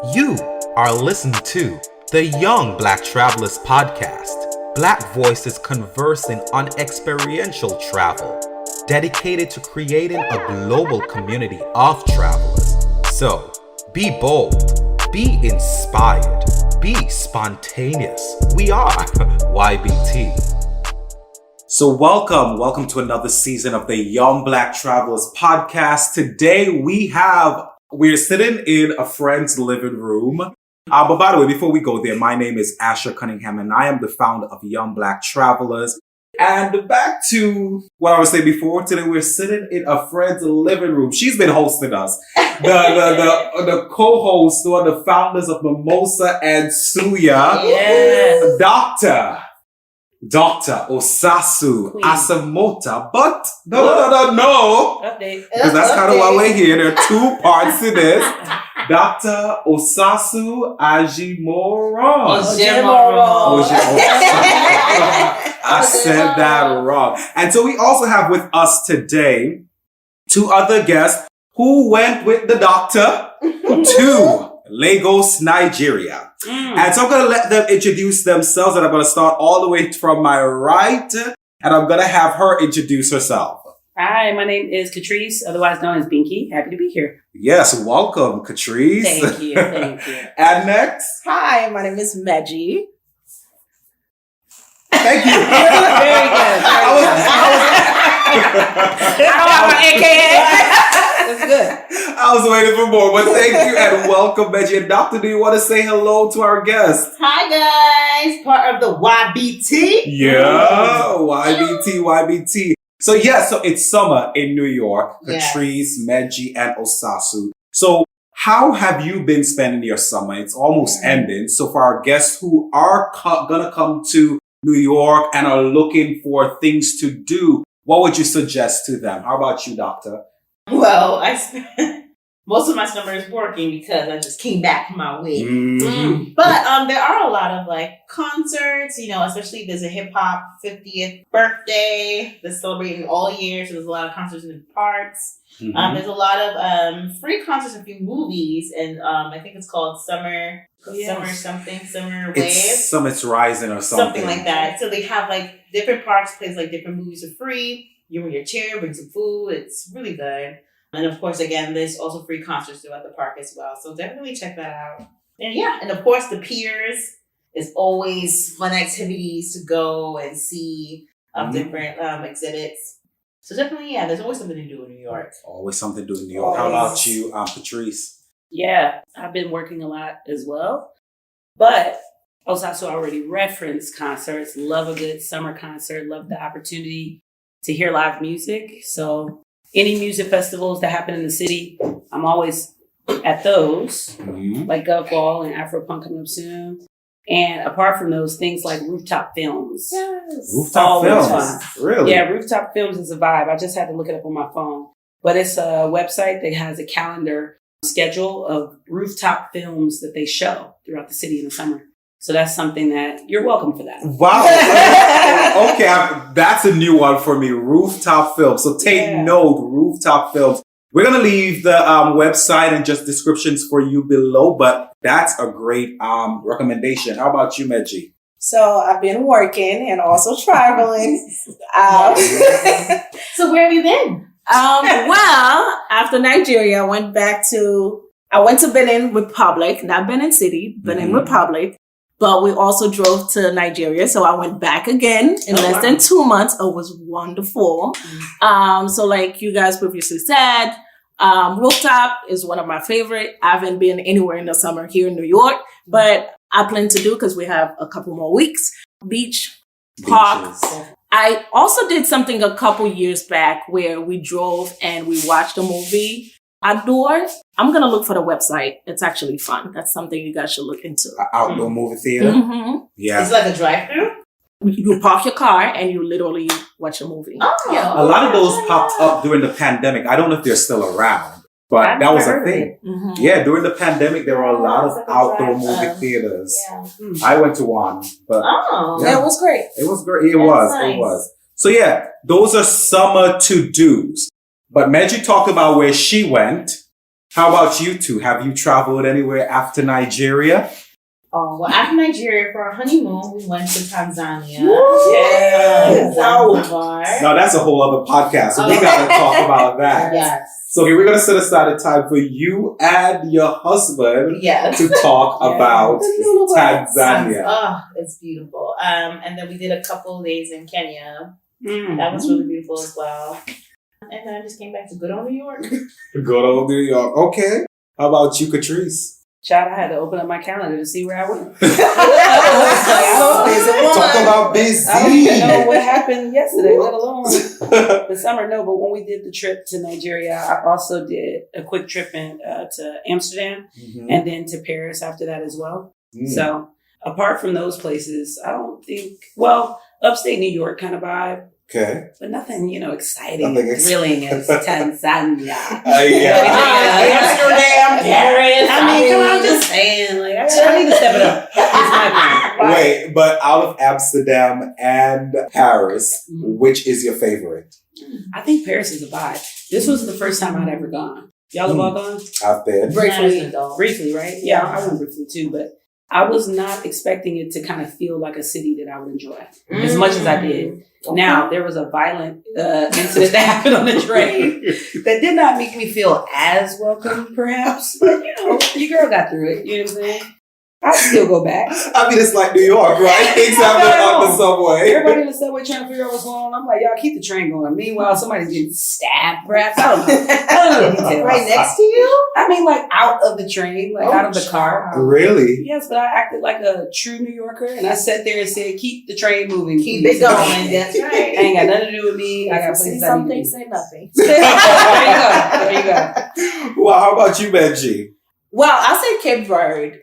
You are listening to the Young Black Travelers Podcast. Black voices conversing on experiential travel, dedicated to creating a global community of travelers. So, be bold, be inspired, be spontaneous. We are YBT. So welcome to another season of the Young Black Travelers Podcast. Today we're sitting in a friend's living room. But by the way, before we go there, my name is Asshur Cunningham and I am the founder of Young Black Travelers. And back to what I was saying before, today we're sitting in a friend's living room. She's been hosting us. The co-hosts or the founders of Mimosa and Suya. Yes. Dr. Osasu Queen. Asamota, but no. Update. Because that's kind of why we're here. There are two parts to this. Dr. Osasu Ajimoro. I said that wrong. And so we also have with us today two other guests who went with the doctor to Lagos, Nigeria. And so I'm going to let them introduce themselves, and I'm going to start all the way from my right, and I'm going to have her introduce herself. Hi, my name is Catrice, otherwise known as Binki. Happy to be here. Yes, welcome, Catrice. Thank you. And next. Hi, my name is Medjie. Thank you. Very good. I don't have my AKA. That's good. I was waiting for more, but thank you and welcome, Medjie. And Doctor, do you want to say hello to our guest? Hi, guys. Part of the YBT. Yeah, YBT. So it's summer in New York. Yes. Catrice, Medjie, and Osasu. So how have you been spending your summer? It's almost ending. So for our guests who are gonna come to New York and are looking for things to do, what would you suggest to them? How about you, Doctor? Well, I spent most of my summer is working because I just came back from my week. Mm-hmm. But there are a lot of concerts, especially there's a hip hop 50th birthday that's celebrating all year. So there's a lot of concerts in the parks. Mm-hmm. There's a lot of free concerts and free movies, and I think it's called Summer Wave. Summit's Rising or something. Something like that. So they have different parks plays different movies for free. You bring your chair, bring some food. It's really good. And of course, again, there's also free concerts throughout the park as well. So definitely check that out. And of course, the piers is always fun activities to go and see different exhibits. So definitely, there's always something to do in New York. Always something to do in New York. How about you, Patrice? Yeah, I've been working a lot as well. But Osasu already referenced concerts. Love a good summer concert. Love the opportunity to hear live music. So any music festivals that happen in the city, I'm always at those, like Gov Ball and Afropunk coming up soon. And apart from those, things like rooftop films. Yes. Rooftop Always films? fun. Really? Yeah, rooftop films is a vibe. I just had to look it up on my phone. But it's a website that has a calendar schedule of rooftop films that they show throughout the city in the summer. So that's something that you're welcome for that. Wow. Okay, that's a new one for me. Rooftop films. So take note, rooftop films. We're going to leave the website and just descriptions for you below, but that's a great recommendation. How about you, Medjie? So I've been working and also traveling. So where have you been? Well, after Nigeria, I went to Benin Republic, not Benin City, Benin Republic. But we also drove to Nigeria. So I went back again in less than 2 months. It was wonderful. So like you guys previously said, rooftop is one of my favorite. I haven't been anywhere in the summer here in New York, but I plan to do because we have a couple more weeks. Beach, park. I also did something a couple years back where we drove and we watched a movie outdoors. I'm going to look for the website. It's actually fun. That's something you guys should look into. Outdoor movie theater? Mm-hmm. Yeah. It's like a drive-thru? You park your car and you literally watch a movie. Oh. Yeah. A lot of those popped up during the pandemic. I don't know if they're still around, but that was a thing. Mm-hmm. Yeah, during the pandemic, there were a lot of outdoor movie theaters. I went to one, but Yeah, it was great. it was great. It was. So yeah, those are summer to-dos. But Medjie talked about where she went. How about you two? Have you traveled anywhere after Nigeria? Oh, well, after Nigeria, for our honeymoon, we went to Tanzania. Yeah. Zanzibar. Now that's a whole other podcast, so we gotta talk about that. Yes. So here we're gonna set aside a time for you and your husband Yes. to talk about Tanzania. Oh, it's beautiful. And then we did a couple of days in Kenya. Mm. That was really beautiful as well. And then I just came back to good old New York. Good old New York. Okay. How about you, Catrice? Child, I had to open up my calendar to see where I went. Talk about busy. I don't even know what happened yesterday, let alone the summer. No, but when we did the trip to Nigeria, I also did a quick trip to Amsterdam and then to Paris after that as well. So apart from those places, I don't think, upstate New York kind of vibe. Okay. But nothing, exciting, Nothing thrilling as Tanzania. Amsterdam, Paris. I mean, come on, I'm just saying. Like, I need to step it up. That's my point. Wait, but out of Amsterdam and Paris, which is your favorite? I think Paris is a vibe. This was the first time I'd ever gone. Y'all have all gone? I've been. Briefly, right? Yeah, I went briefly too, but I was not expecting it to kind of feel like a city that I would enjoy as much as I did. Okay. Now, there was a violent incident that happened on the train that did not make me feel as welcome, perhaps. But, your girl got through it. You know what I'm saying? I'd still go back. I mean, it's like New York, right? Things happen on the subway. Everybody in the subway trying to figure out what's going on. I'm like, y'all keep the train going. Meanwhile, somebody's getting stabbed, perhaps. I don't know the details. Right next to you? I mean, like out of the train, like out of the car. Really? Yes, but I acted like a true New Yorker, and I sat there and said, "Keep the train moving. Keep it going." That's right. Ain't got nothing to do with me. I got places I need to say nothing. There you go. Well, how about you, Medjie? Well, I'll say Cape Verde.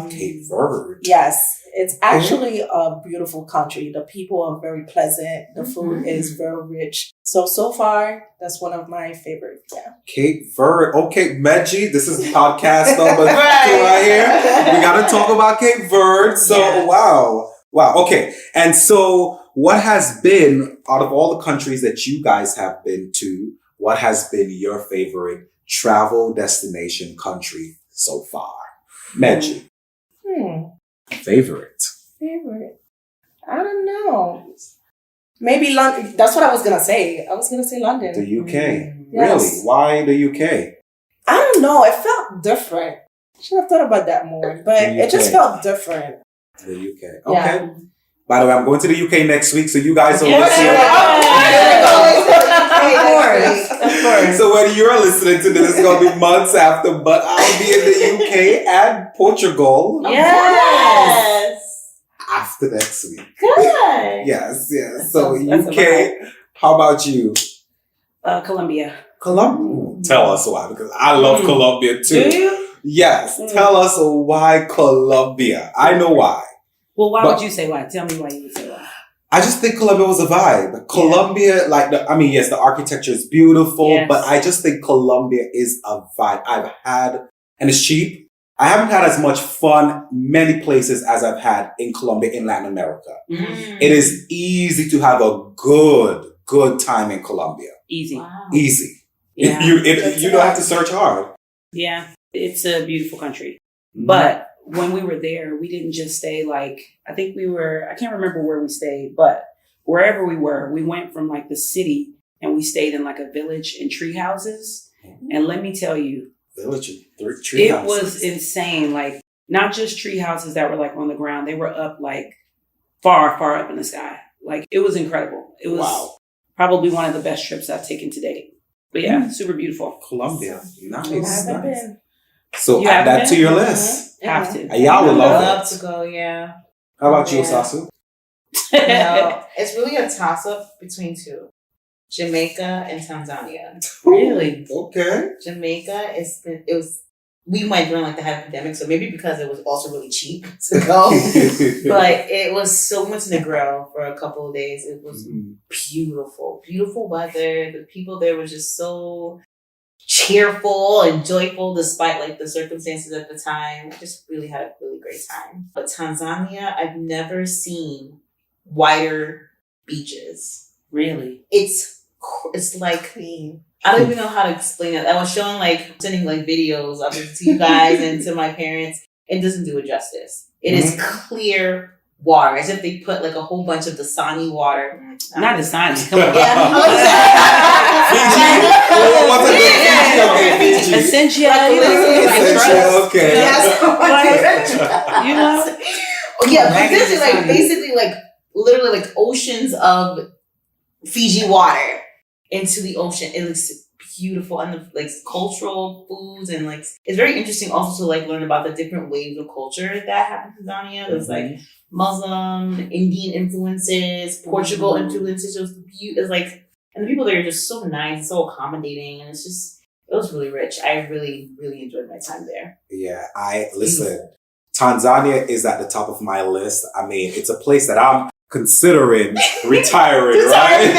Cape Verde. Yes, it's actually a beautiful country. The people are very pleasant. The food is very rich. So far, that's one of my favorites. Yeah. Cape Verde. Okay, Medjie, this is podcast number 2 right here. We got to talk about Cape Verde. So, wow. Okay. And so what has been, out of all the countries that you guys have been to, what has been your favorite travel destination country so far? Medjie. Favorite. I don't know. Maybe London. That's what I was going to say. I was going to say London. The UK. Yes. Really? Why the UK? I don't know. It felt different. Should have thought about that more. But it just felt different. The UK. Okay. Yeah. By the way, I'm going to the UK next week, so you guys will listen. Of course. So when you're listening to this, it's going to be months after, but I'll be in the UK and Portugal. Yes. After next week. Good. Yes. So UK, how about you? Colombia. Colombia? Tell us why, because I love Colombia too. Do you? Yes. Tell us why Colombia. I know why. Well, why would you say why? Tell me why you would say why. I just think Colombia was a vibe. Colombia, yes, the architecture is beautiful, but I just think Colombia is a vibe. And it's cheap. I haven't had as much fun many places as I've had in Colombia in Latin America. It is easy to have a good time in Colombia. Easy. Wow. Easy. Yeah. You don't have to search hard. Yeah. It's a beautiful country. But when we were there, we didn't just stay I can't remember where we stayed, but wherever we were, we went from the city and we stayed in a village in tree houses. And let me tell you, village and tree houses. It was insane. Not just tree houses that were on the ground. They were up far, far up in the sky. It was incredible. It was probably one of the best trips I've taken to date. But yeah, super beautiful. Colombia. Nice. Been. So add that to your list. Have to. Y'all would love to go, yeah. How about you, Osasu? No, it's really a toss-up between two. Jamaica and Tanzania. Really? Okay. Jamaica we went during the height of the pandemic, so maybe because it was also really cheap to go. But it was so much Negro for a couple of days. It was beautiful. Beautiful weather. The people there were just so cheerful and joyful despite the circumstances at the time. I just really had a really great time. But Tanzania, I've never seen whiter beaches. Really? It's clean. I don't even know how to explain it. I was showing sending videos of it to you guys and to my parents. It doesn't do it justice. It is clear water, as if they put a whole bunch of Dasani water. Not Dasani. Come on. Fiji. Essentia. Okay. Yes. Yeah, but this is basically literally oceans of Fiji water into the ocean. It looks beautiful, and the cultural foods, and it's very interesting also to learn about the different waves of culture that happen in Tanzania. There's Muslim, Indian influences, Portugal influences. It's and the people there are just so nice, so accommodating, and it was really rich. I really, really enjoyed my time there. Yeah, listen. Tanzania is at the top of my list. I mean, it's a place that I'm considering retiring, right?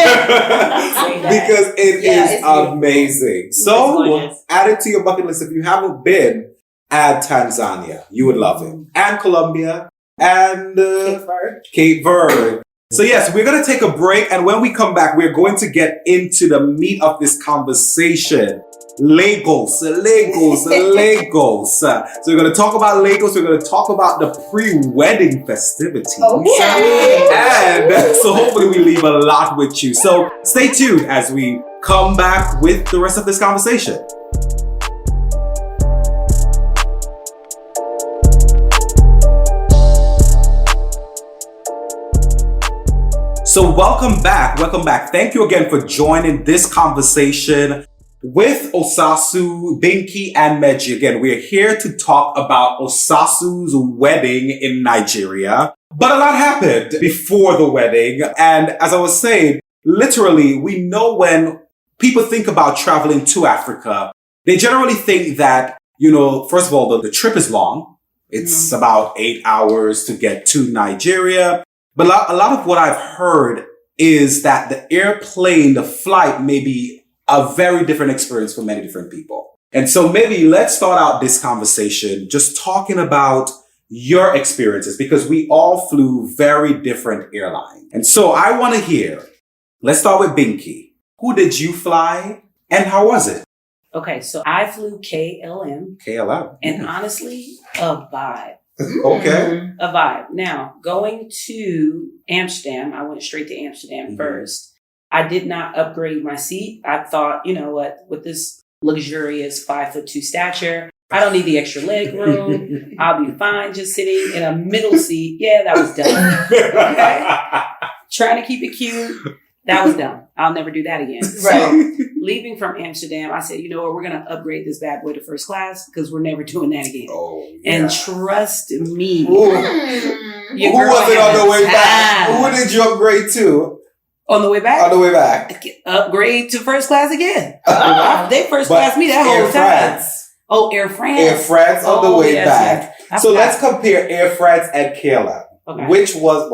Because it is amazing. So, add it to your bucket list. If you haven't been, add Tanzania. You would love it. And Colombia and Cape Verde. So yes, we're going to take a break. And when we come back, we're going to get into the meat of this conversation. Lagos. So we're going to talk about Lagos. We're going to talk about the pre-wedding festivities. Okay. And so hopefully we leave a lot with you. So stay tuned as we come back with the rest of this conversation. So welcome back. Thank you again for joining this conversation with Osasu, Binki, and Medjie. Again, we're here to talk about Osasu's wedding in Nigeria. But a lot happened before the wedding. And as I was saying, literally, we know when people think about traveling to Africa, they generally think that, first of all, the trip is long. It's about 8 hours to get to Nigeria. But a lot of what I've heard is that the flight may be a very different experience for many different people. And so maybe let's start out this conversation just talking about your experiences, because we all flew very different airlines. And so I want to hear, let's start with Binki. Who did you fly and how was it? Okay, so I flew KLM. KLM. And honestly, a vibe. Okay. A vibe. Now, going to Amsterdam, I went straight to Amsterdam first. I did not upgrade my seat. I thought, you know what, with this luxurious 5'2" stature, I don't need the extra leg room. I'll be fine just sitting in a middle seat. Yeah, that was dumb. Okay? Trying to keep it cute. That was dumb. I'll never do that again. Right. So leaving from Amsterdam, I said, you know what, we're going to upgrade this bad boy to first class because we're never doing that again. Oh, yeah. And trust me. Who was it on the way back? Who did you upgrade to? On the way back? On the way back. Upgrade to first class again. They first class me that whole time. Oh, Air France. Air France on the way back. Yes. So let's compare Air France and KLM. Okay. Which was,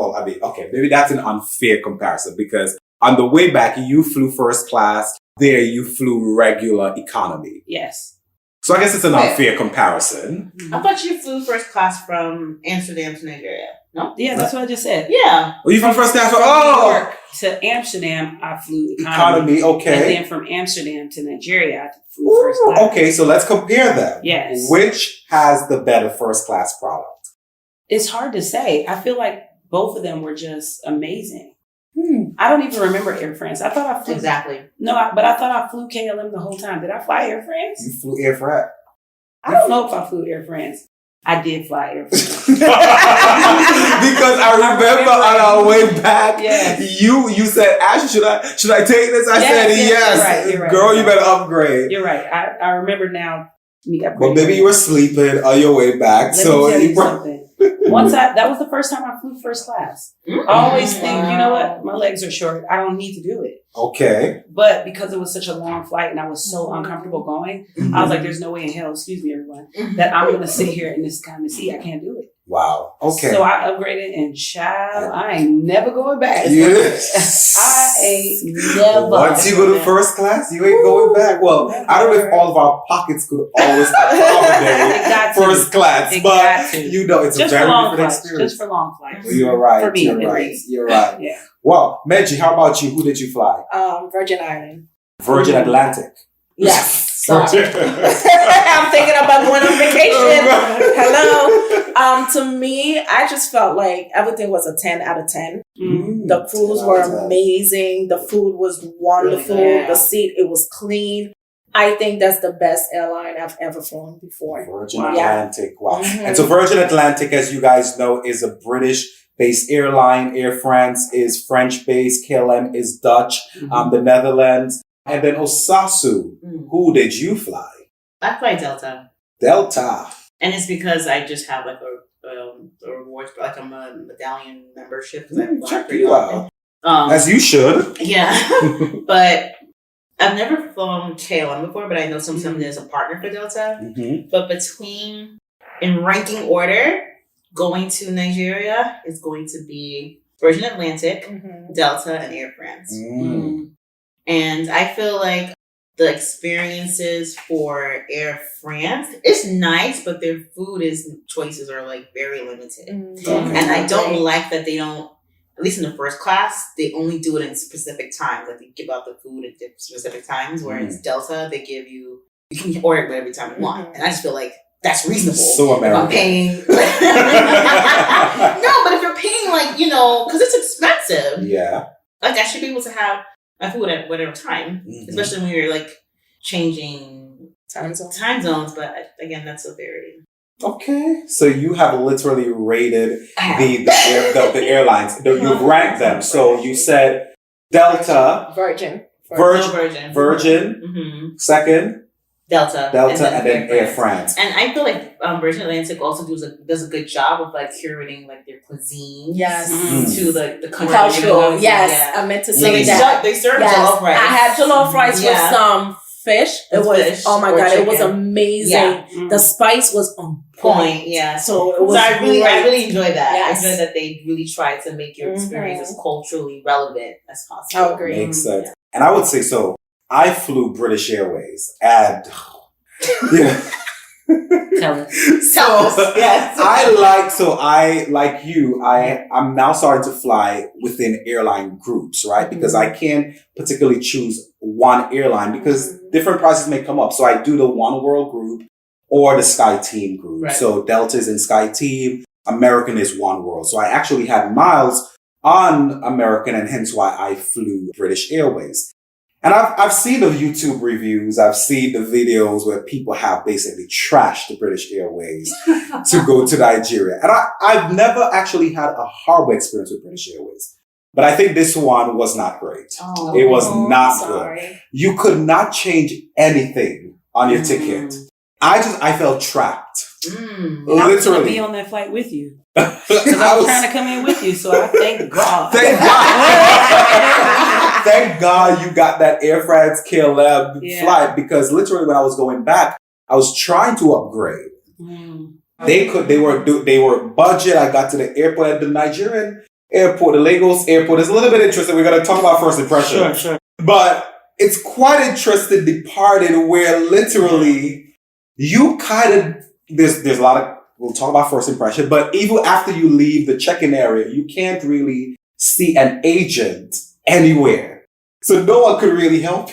maybe that's an unfair comparison because on the way back, you flew first class. There, you flew regular economy. Yes. So I guess it's an unfair comparison. I thought you flew first class from Amsterdam to Nigeria. No? Yeah, that's what I just said. Yeah. Well, you flew first class from New York to Amsterdam, I flew economy. Okay. And then from Amsterdam to Nigeria, I flew first class. Okay, so let's compare them. Yes. Which has the better first class product? It's hard to say. I feel like both of them were just amazing. I don't even remember Air France. I thought I flew. Exactly. But I thought I flew KLM the whole time. Did I fly Air France? You flew Air France. I don't know if I flew Air France. I did fly Air France. Because I remember on our way back, you said, Ashley, should I take this? I said, yes. You're right. Girl, you better upgrade. You're right. I remember now me upgrading. But maybe you were sleeping on your way back. Let me tell you something. That was the first time I flew first class. I always think, you know what? My legs are short. I don't need to do it. Okay. But because it was such a long flight and I was so uncomfortable going, I was like, there's no way in hell, excuse me, everyone, that I'm going to sit here in this kind of seat. I can't do it. Wow. Okay. So I upgraded and child, I ain't never going back. Yes. I ain't never. Once you go to first class, you ain't going back. Well, I don't know if all of our pockets could always accommodate first class, but you know, it's just a very different flights, experience. Just for long flights. You're right. For me, you're right. Least. You're right. Yeah. Well, Medjie, how about you? Who did you fly? Virgin Island. Virgin Atlantic. Yes. Sorry. I'm thinking about going on vacation. Hello. To me, I just felt like everything was a 10 out of 10. The crews were amazing. The food was wonderful. Really good. The seat, it was clean. I think that's the best airline I've ever flown before. Virgin Atlantic. Wow. And so Virgin Atlantic, as you guys know, is a British-based airline. Air France is French-based. KLM is Dutch. The Netherlands. And then Osasu. Who did you fly? I fly Delta. Delta. And it's because I just have like a rewards, like I'm a medallion membership. Check you out. As you should. Yeah. But I've never flown KLM before, but I know something there's a partner for Delta. But between, in ranking order, going to Nigeria is going to be Virgin Atlantic, Delta, and Air France. And I feel like the experiences for Air France is nice, but their food choices are like very limited. And I don't like that they don't, at least in the first class, they only do it in specific times. Like they give out the food at specific times, whereas Delta, they give you can order it whatever time you want. And I just feel like that's reasonable. So American. If I'm paying. No, but if you're paying like, because it's expensive. Yeah. Like I should be able to have my food at whatever time, especially when you're like changing time zones. But again, that's a very okay. So you have literally rated the airlines. You've ranked them. So you said Delta, Virgin, second Delta, and then Air France. And I feel like Virgin Atlantic also does a good job of like curating like their cuisine. Yes. To the country. Cultural. Yes. I meant to say that. They serve jollof rice. I had jollof rice with some fish. It was, oh my God, chicken. it was amazing. Yeah. The spice was on point. Yeah. So it was I really enjoyed that. Yes. I enjoyed that they really tried to make your experience as culturally relevant as possible. I agree. Makes sense. Yeah. And I would say so. I flew British Airways and Tell us. Yes. I'm now starting to fly within airline groups, right? Because I can't particularly choose one airline because different prices may come up. So I do the One World group or the Sky Team group. Right. So Delta is in Sky Team, American is One World. So I actually had miles on American and hence why I flew British Airways. And I've seen the YouTube reviews. I've seen the videos where people have basically trashed the British Airways to go to Nigeria. And I've never actually had a horrible experience with British Airways. But I think this one was not great. It was not good. You could not change anything on your ticket. I felt trapped. Literally. I was going to be on that flight with you. Because I was trying to come in with you, so I thank God. Thank God. Thank God you got that Air France KLM flight because literally when I was going back, I was trying to upgrade. They were budget. I got to the airport at the Nigerian airport, the Lagos airport. It's a little bit interesting. We're going to talk about first impression. Sure. But it's quite interesting departing where literally you kind of, there's a lot of, we'll talk about first impression, but even after you leave the check-in area, you can't really see an agent anywhere. So no one could really help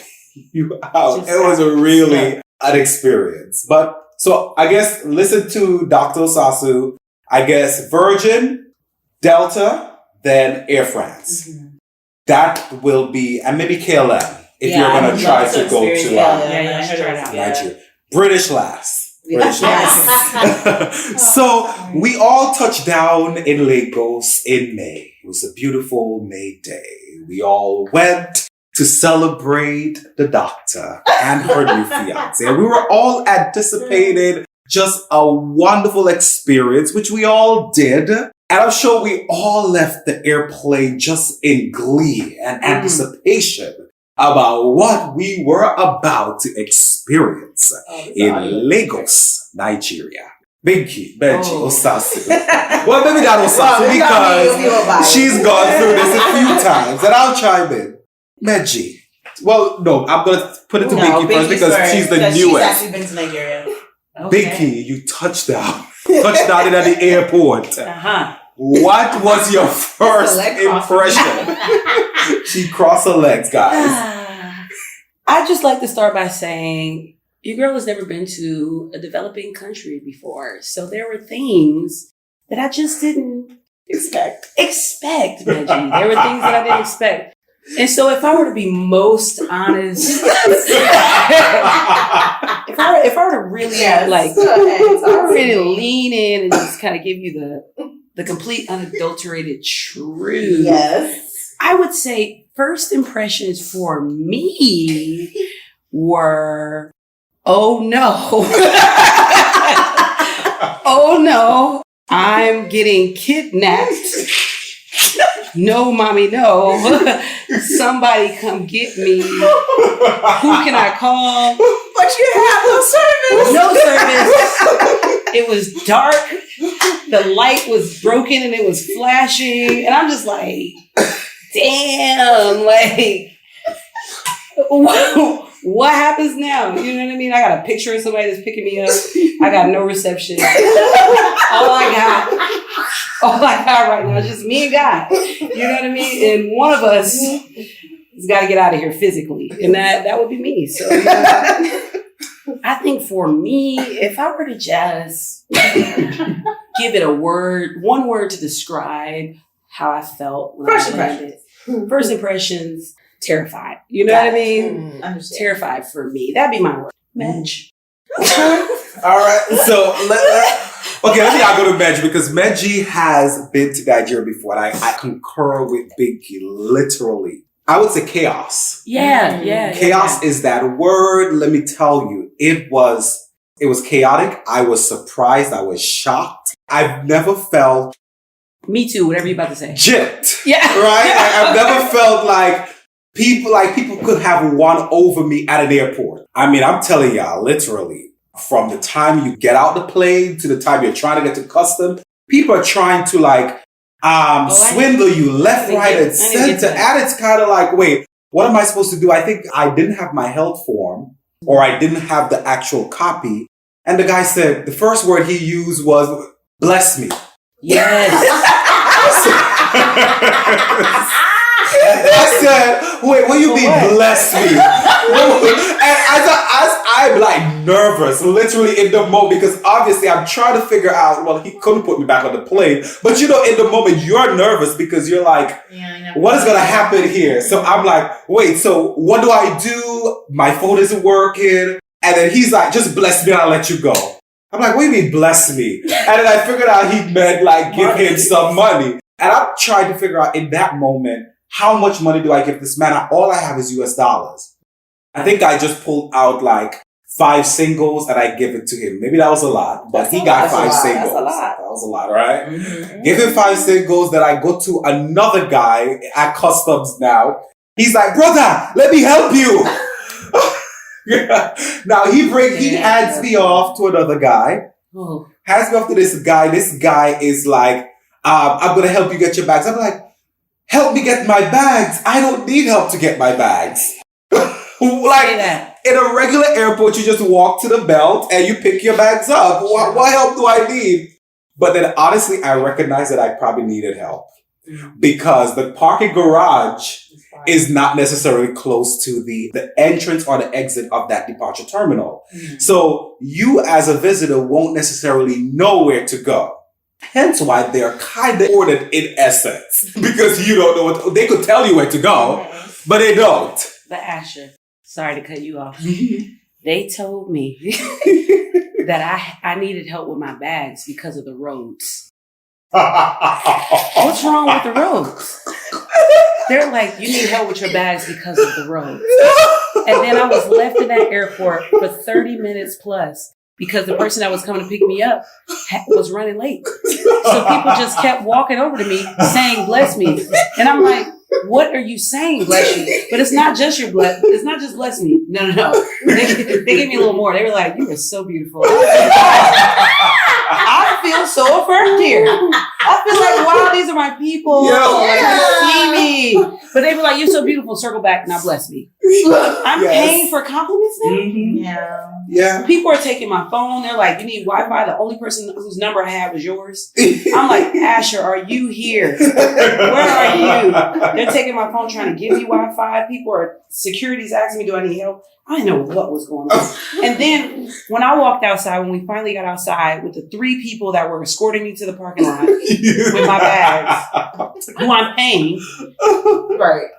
you out. It was a really an experience. But so I guess listen to Dr. Osasu. I guess Virgin, Delta, then Air France. That will be, and maybe KLM if you're going to try to go to Nigeria. British last. So we all touched down in Lagos in May. It was a beautiful May day. We all went to celebrate the doctor and her new fiance. And we were all anticipating just a wonderful experience, which we all did. And I'm sure we all left the airplane just in glee and anticipation about what we were about to experience in Lagos, Nigeria. Binki, Medjie, Osasu. Well, maybe not Osasu because she's gone through this a few times, and I'll chime in. Medjie. Well, no, I'm going to put it to Binki first because she's the newest. She's actually been to Nigeria. Binki, you touched down in at the airport. What was your first impression? She crossed her legs, guys. I'd just like to start by saying your girl has never been to a developing country before. So there were things that I just didn't expect, Medjie. There were things that I didn't expect. And so if I were to be most honest, if I were to really really lean in and just kind of give you the complete unadulterated truth, I would say first impressions for me were, oh no. Oh no, I'm getting kidnapped. No, mommy, no. Somebody come get me. Who can I call? But you have no service. No service. It was dark. The light was broken and it was flashing. And I'm just like, damn, like, what happens now? You know what I mean? I got a picture of somebody that's picking me up. I got no reception. All I got right now is just me and God. You know what I mean? And one of us has got to get out of here physically. And that would be me. So I think for me, if I were to just give it one word to describe how I felt when I landed. First impressions, terrified. You know what I mean? Terrified for me. That'd be my word. Medjie. All right. So let me go to Medjie because Medjie has been to Nigeria before. And I concur with Binki, literally. I would say chaos. Yeah. Chaos is that word. Let me tell you, it was chaotic. I was surprised. I was shocked. I've never felt. Me too. Whatever you're about to say. Gypped. Yeah. Right. I've never felt like people could have one over me at an airport. I mean, I'm telling y'all, literally. From the time you get out the plane to the time you're trying to get to custom, people are trying to swindle you left, right, and center. And it's kind of like, wait, what am I supposed to do? I think I didn't have my health form or I didn't have the actual copy. And the guy said, the first word he used was, bless me. Yes. I said, wait, what do you mean bless me? And I'm like nervous, literally in the moment, because obviously I'm trying to figure out, well, he couldn't put me back on the plane. But in the moment, you're nervous because you're like, what is going to happen here? So I'm like, wait, so what do I do? My phone isn't working. And then he's like, just bless me and I'll let you go. I'm like, what do you mean bless me? And then I figured out he meant give him some money. And I'm trying to figure out in that moment, how much money do I give this man? All I have is US dollars. I think I just pulled out 5 singles and I give it to him. Maybe that was a lot, but he got 5 singles. That was a lot, right? Mm-hmm. Give him 5 singles. Then I go to another guy at customs now. He's like, brother, let me help you. Now he hands me off to another guy. Oh. Hands me off to this guy. This guy is like, I'm going to help you get your bags. I'm like, help me get my bags. I don't need help to get my bags. In a regular airport, you just walk to the belt and you pick your bags up. What help do I need? But then honestly, I recognize that I probably needed help because the parking garage is not necessarily close to the entrance or the exit of that departure terminal. Mm-hmm. So you as a visitor won't necessarily know where to go. Hence why they're kind of ordered in essence because you don't know they could tell you where to go, but they don't. The Asshur. Sorry to cut you off. They told me that I needed help with my bags because of the roads. What's wrong with the roads? They're like, you need help with your bags because of the roads. And then I was left in that airport for 30 minutes plus because the person that was coming to pick me up was running late. So people just kept walking over to me saying, bless me. And I'm like, what are you saying, bless you? But it's not just it's not just bless me. No. They gave me a little more. They were like, you are so beautiful. I I feel so affirmed here. I feel like, wow, these are my people. Like, they see me. But they be like, you're so beautiful. Circle back. Now bless me. I'm paying for compliments now? Yeah. Yeah. People are taking my phone. They're like, you need Wi-Fi. The only person whose number I had was yours. I'm like, Asshur, are you here? Where are you? They're taking my phone trying to give me Wi-Fi. People are, security's asking me, do I need help? I didn't know what was going on. And then when I walked outside, when we finally got outside with the 3 people that were escorting me to the parking lot with my bags, who I'm paying. Right.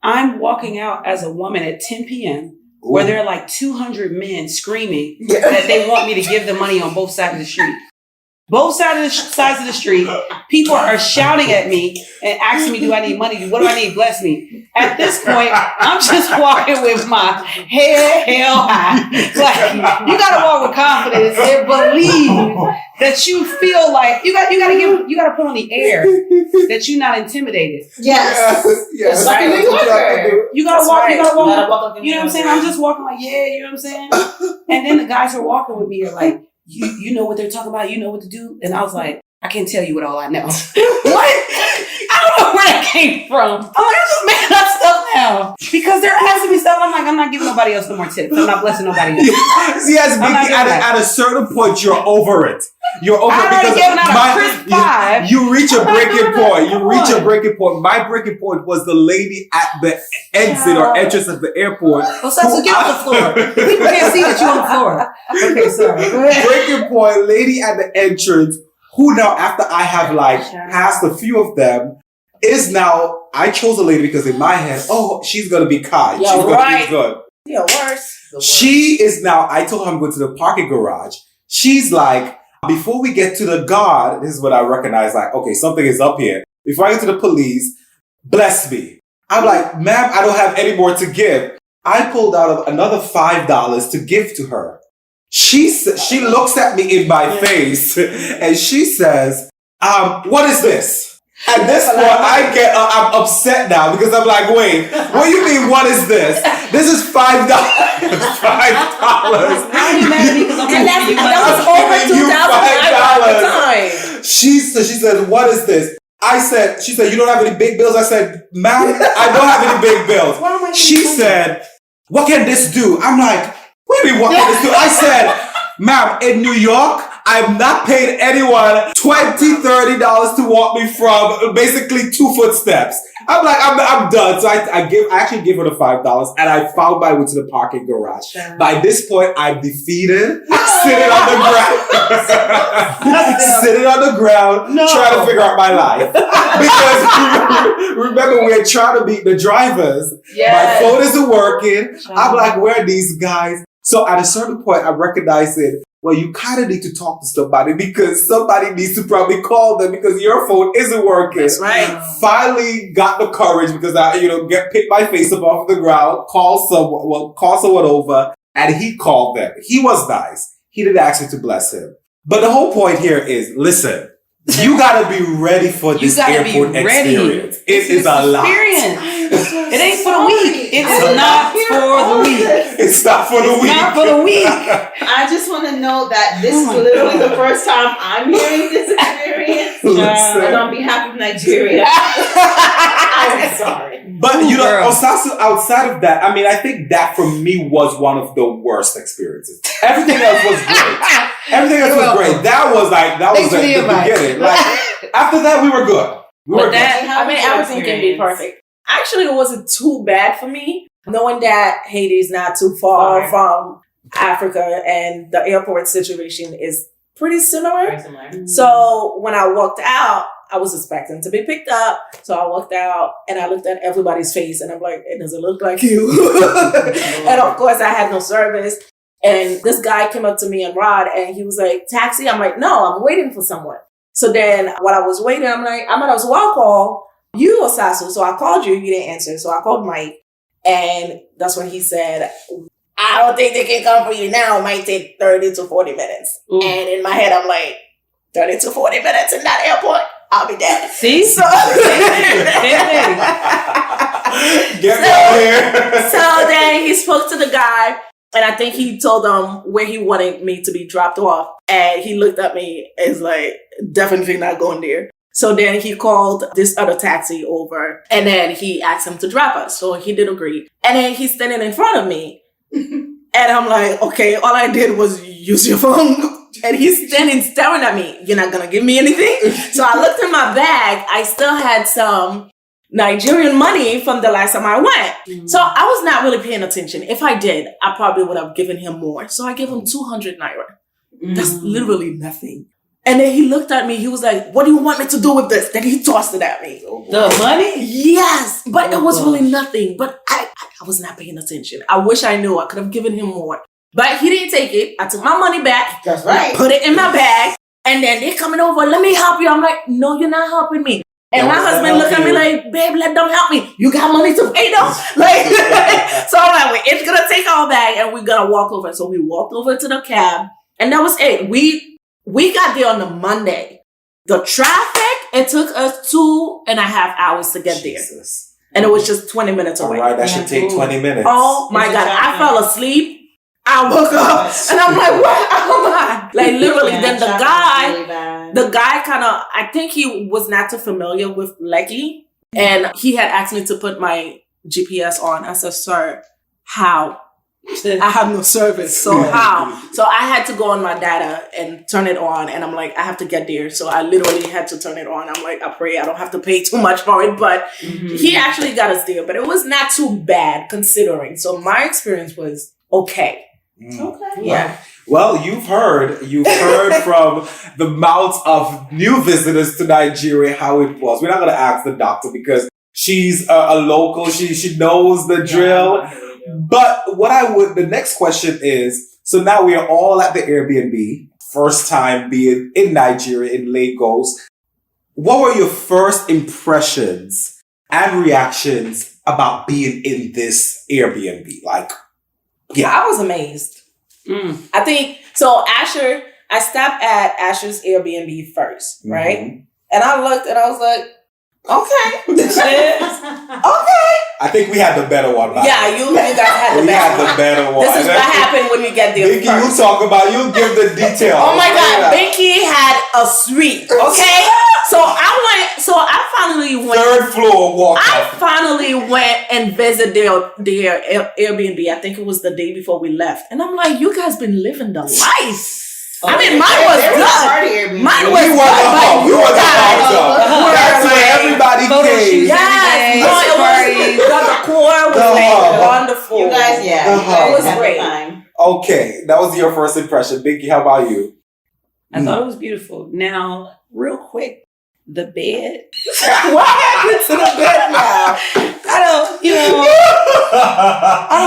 I'm walking out as a woman at 10 p.m. where there are like 200 men screaming that they want me to give them money on both sides of the street. Both sides of the street, people are shouting at me and asking me, do I need money? What do I need? Bless me. At this point, I'm just walking with my head held high. Like, you gotta walk with confidence and believe that you feel like you gotta put on the air that you're not intimidated. Yes. Yes. Like a New Yorker. You gotta walk, Right. you gotta walk. Gotta walk like a You know what I'm saying? I'm just walking like, yeah, you know what I'm saying? And then the guys who are walking with me are like, you know what they're talking about, you know what to do. And I was like, I can't tell you what all I know. What? I don't know where that came from. I'm like, I'm just making up stuff now. Because they're asking me stuff. I'm like, I'm not giving nobody else no more tips. I'm not blessing nobody else. Yes, Binki, at a certain point, you're over it. You're over I it already given out a crisp 5. You reach a breaking point. You Come reach a on. breaking point. My breaking point was the lady at the exit or entrance of the airport. Osasu, get off the floor. People can't see that you're on the floor. Okay, sorry. Go ahead. Breaking point, lady at the entrance, who now, after I have like passed a few of them, is now, I chose a lady because in my head, oh, she's going to be kind. She's going to be good. You're worse. She is now, I told her I'm going to the parking garage. She's like, before we get to the guard, this is what I recognize, like, okay, something is up here. Before I get to the police, bless me. I'm like, ma'am, I don't have any more to give. I pulled out another $5 to give to her. She looks at me in my face and she says, what is this? At this point, I'm upset now because I'm like, wait, what do you mean, what is this? This is $5. $5. And that was over $2,000 at the time. She said, what is this? She said, you don't have any big bills? I said, ma'am, I don't have any big bills. She said, what can this do? I'm like, what do you mean, what can this do? I said, ma'am, in New York, I've not paid anyone $20, $30 to walk me from basically 2 footsteps. I'm like, I'm done. So I actually give her the $5 and I found my way to the parking garage. By this point, I'm defeated, sitting on the ground, trying to figure out my life. Because remember, we're trying to beat the drivers. Yes. My phone isn't working. I'm like, where are these guys? So at a certain point, I recognized it. Well, you kind of need to talk to somebody because somebody needs to probably call them because your phone isn't working. That's right. Finally got the courage because I, picked my face up off the ground, call someone over, and he called them. He was nice. He didn't ask me to bless him. But the whole point here is, listen, you gotta be ready for this airport experience. It is a lot. It ain't for the weak. It is not for the weak. It's not for the weak. Not for the weak. I just want to know that this is literally the first time I'm hearing this experience. And on behalf of Nigeria, I'm sorry. But Osasu, outside of that, I mean, I think that for me was one of the worst experiences. Everything else was great. That was the beginning. Like, after that, we were good. Everything can be perfect. Actually, it wasn't too bad for me, knowing that Haiti is not too far from Africa and the airport situation is pretty similar. Very similar. So when I walked out, I was expecting to be picked up. So I walked out and I looked at everybody's face and I'm like, it doesn't look like you. And of course, I had no service. And this guy came up to me and Rod and he was like, taxi? I'm like, no, I'm waiting for someone. So then while I was waiting, I'm like, I might as well call you, Osasu. So I called you, you didn't answer. So I called Mike. And that's when he said, I don't think they can come for you now. It might take 30 to 40 minutes. Mm. And in my head, I'm like, 30 to 40 minutes in that airport, I'll be dead. See? So, Get out here. So then he spoke to the guy. And I think he told them where he wanted me to be dropped off. And he looked at me as like, definitely not going there. So then he called this other taxi over and then he asked him to drop us. So he did agree. And then he's standing in front of me. And I'm like, okay, all I did was use your phone. And he's standing staring at me. You're not going to give me anything? So I looked in my bag. I still had some Nigerian money from the last time I went. So I was not really paying attention. If I did, I probably would have given him more. So I gave him 200 naira. That's literally nothing. And then he looked at me. He was like, what do you want me to do with this? Then he tossed it at me. The money? Yes. But it was really nothing. But I was not paying attention. I wish I knew. I could have given him more. But he didn't take it. I took my money back. That's right. I put it in my bag. And then they're coming over. Let me help you. I'm like, no, you're not helping me. And my husband looked at me like, babe, let them help me. You got money to pay them? Like, so I'm like, it's going to take our bag and we're going to walk over. So we walked over to the cab and that was it. We got there on the Monday. The traffic, it took us 2.5 hours to get there. And it was just 20 minutes away. All right, that should take 20 minutes. Oh my God. I fell asleep. I woke up and I'm like, what am I? Like literally, then the guy kind of, I think he was not too familiar with Lekki and he had asked me to put my GPS on. I said, sir, how? I have no service. So how? So I had to go on my data and turn it on. And I'm like, I have to get there. So I literally had to turn it on. I'm like, I pray I don't have to pay too much for it. But he actually got us there. But it was not too bad considering. So my experience was okay. Okay. Yeah. Well, you've heard from the mouths of new visitors to Nigeria how it was. We're not going to ask the doctor because she's a local. She knows the drill. But the next question is, so now we are all at the Airbnb, first time being in Nigeria, in Lagos. What were your first impressions and reactions about being in this Airbnb? Like, yeah, I was amazed. I think, so Asshur, I stopped at Asshur's Airbnb first, right? And I looked and I was like, okay. Okay. I think we had the better one. Yeah, you guys had the better one. This is what happened when we get there Binki, first. you talk about, you give the details. Oh my God, Binki had a suite, okay? So I finally went. Third floor walk. I finally went and visited their Airbnb. I think it was the day before we left. And I'm like, you guys been living the life. I mean, mine was good. Mine was good. We were the hub. That's where everybody came. Yes. The core was wonderful. You guys, it was great. Okay, that was your first impression. Binki, how about you? I thought it was beautiful. Now, real quick, the bed. What happened to the bed now? I don't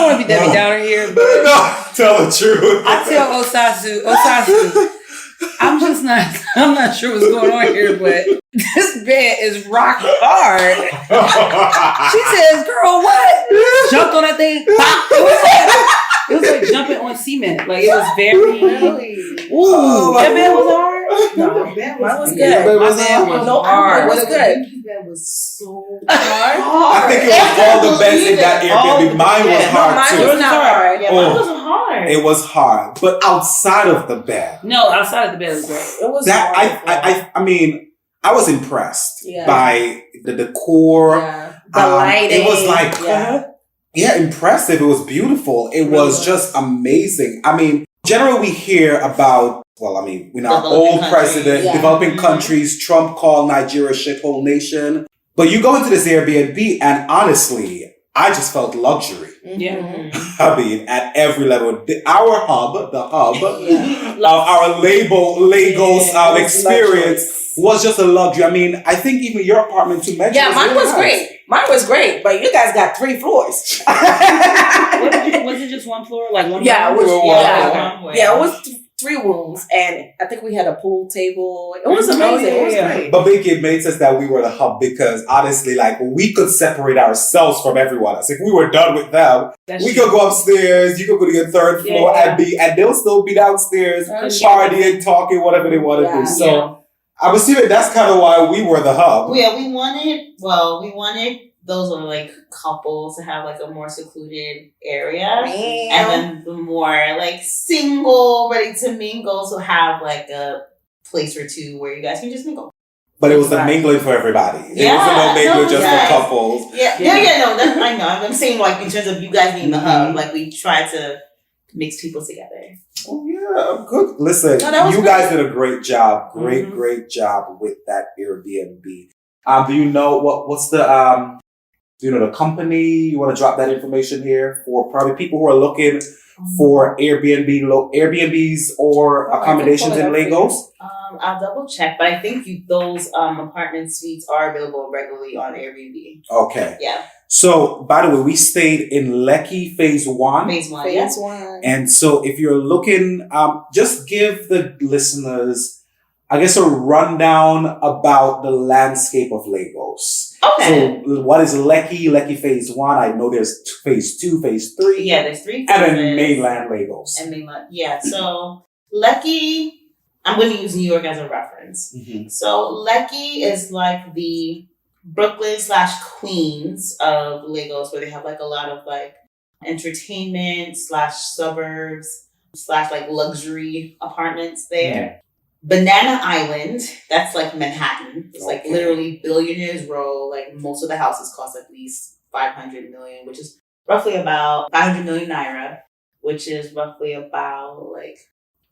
want to be Debbie Downer here, but No, tell the truth. I tell Osasu, I'm not sure what's going on here, but this bed is rock hard. She says, girl, what? Jumped on that thing. It was like jumping on cement. Like, it was very... Ooh, that bed was hard? No, the bed was good. Your bed was My bed hard. was hard. It was good. Binki's bed was so hard. I think it was all the beds in that Airbnb. Mine was hard mine too. was not hard. Yeah, mine wasn't hard. It was hard, but outside of the bed. No, outside of the bed was great. It was That I mean, I was impressed Yeah. by the decor. Yeah. The lighting. It was like, impressive. It was beautiful. It was just amazing. I mean, generally we hear about, well, I mean, we're not old president, developing countries, Trump called Nigeria a shithole nation. But you go into this Airbnb and honestly, I just felt luxury. Yeah. I mean, at every level. Our hub, our Lagos experience was just a luxury. I mean, I think even your apartment too, Medjie. Yeah, mine was great. Mine was great, but you guys got 3 floors. Was it just one floor? Like one Yeah, it room? was, it was 3 rooms, and I think we had a pool table. It was amazing. It was great. But Binki, it made sense that we were the hub because honestly, like, we could separate ourselves from everyone else. If we were done with them, we could go upstairs, you could go to your 3rd floor and they'll still be downstairs partying, talking, whatever they want to do. So I'm assuming that's kind of why we were the hub. Yeah, we wanted those are like couples to have like a more secluded area. Meow. And then the more like single, ready to mingle, so have like a place or two where you guys can just mingle. But it was the mingling for everybody. It wasn't no mingling just for couples. No, that's, I know. I'm saying like in terms of you guys being the hub, like we try to mix people together. Oh yeah, good. Listen, No, you great. guys did a great job. Great job with that Airbnb. Do you know what's the do you know the company? You want to drop that information here for probably people who are looking for Airbnbs or accommodations in Lagos? I'll double check, but I think those apartment suites are available regularly on Airbnb. Okay. Yeah. So, by the way, we stayed in Lekki Phase 1. Phase 1. Phase 1. And so if you're looking, just give the listeners, I guess, a rundown about the landscape of Lagos. Okay. So what is Lekki Phase 1? I know there's Phase 2, Phase 3. Yeah, there's 3 phases. And then mainland Lagos. And mainland. Yeah. So Lekki, I'm going to use New York as a reference. Mm-hmm. So Lekki is like the Brooklyn / Queens of Lagos, where they have like a lot of like entertainment / suburbs / like luxury apartments there. Mm-hmm. Banana Island, that's like Manhattan. It's like Okay. literally billionaires row. Like most of the houses cost at least 500 million, which is roughly about 500 million naira, which is roughly about like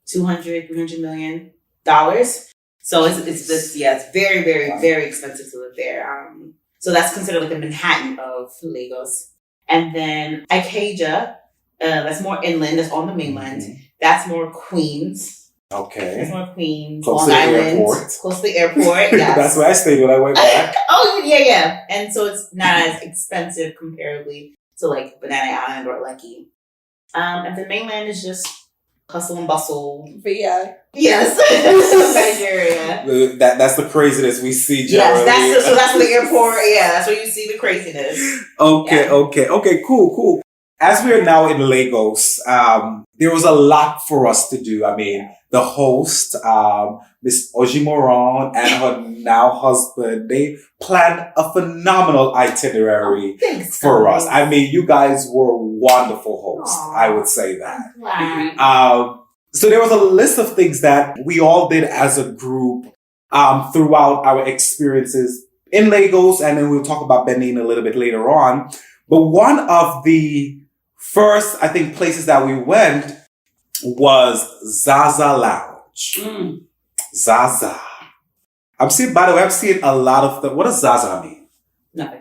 300 million dollars. So it's this, it's very, very, very expensive to live there. So that's considered like the Manhattan of Lagos. And then Ikeja, that's more inland, that's on the mainland. Mm-hmm. That's more Queens. Okay. That's more Queens. Close Long to the Island. airport. Close to the airport, yes. That's where I stayed when I went back. Oh, yeah. And so it's not as expensive comparably to like Banana Island or Lekki. And the mainland is just hustle and bustle. VI. Yes. Nigeria. That's the craziness we see generally. Yes, that's the airport. Yeah, that's where you see the craziness. Okay, Yeah. okay, cool. As we are now in Lagos, there was a lot for us to do. I mean, the host, Miss Ojimoron and her now husband, they planned a phenomenal itinerary Thanks, for guys. us. I mean, you guys were wonderful hosts. Aw. I would say that. Glad. So there was a list of things that we all did as a group throughout our experiences in Lagos, and then we'll talk about Benin a little bit later on. But one of the first, I think, places that we went was Zaza Lounge. Zaza. I'm seeing a lot of what does Zaza mean? Nothing.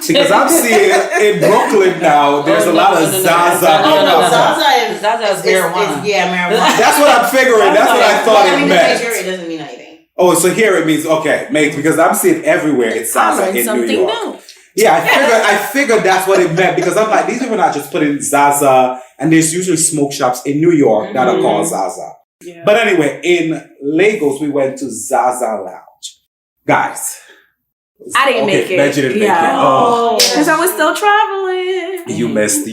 Because I'm seeing in Brooklyn now, there's a lot of Zaza. Zaza is marijuana. Marijuana. That's what I'm figuring. That's what I thought it meant. Nigeria doesn't mean anything. Oh, so here it means, okay, mate, because I'm seeing everywhere it's Zaza in New Something York. new. Yeah, I figured that's what it meant because I'm like, these people are not just putting Zaza, and there's usually smoke shops in New York that are called Zaza. Yeah. But anyway, in Lagos, we went to Zaza Lounge. Guys. I didn't make it. Medjie didn't make it. Oh, because I was still traveling. You missed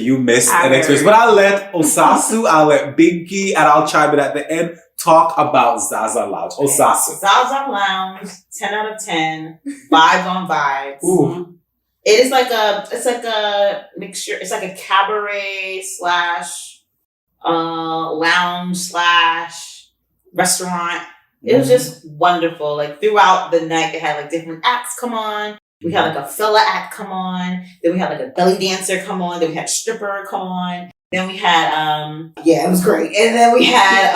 I an experience. heard. But I'll let Osasu, I'll let Binki, and I'll chime in at the end, talk about Zaza Lounge. Osasu. Zaza Lounge, 10 out of 10. Vibes on vibes. Ooh. It is it's like a mixture. It's like a cabaret / lounge / restaurant. It was just wonderful. Like throughout the night, they had like different acts come on. We had like a fella act come on. Then we had like a belly dancer come on. Then we had a stripper come on. Then we had it was great. And then we had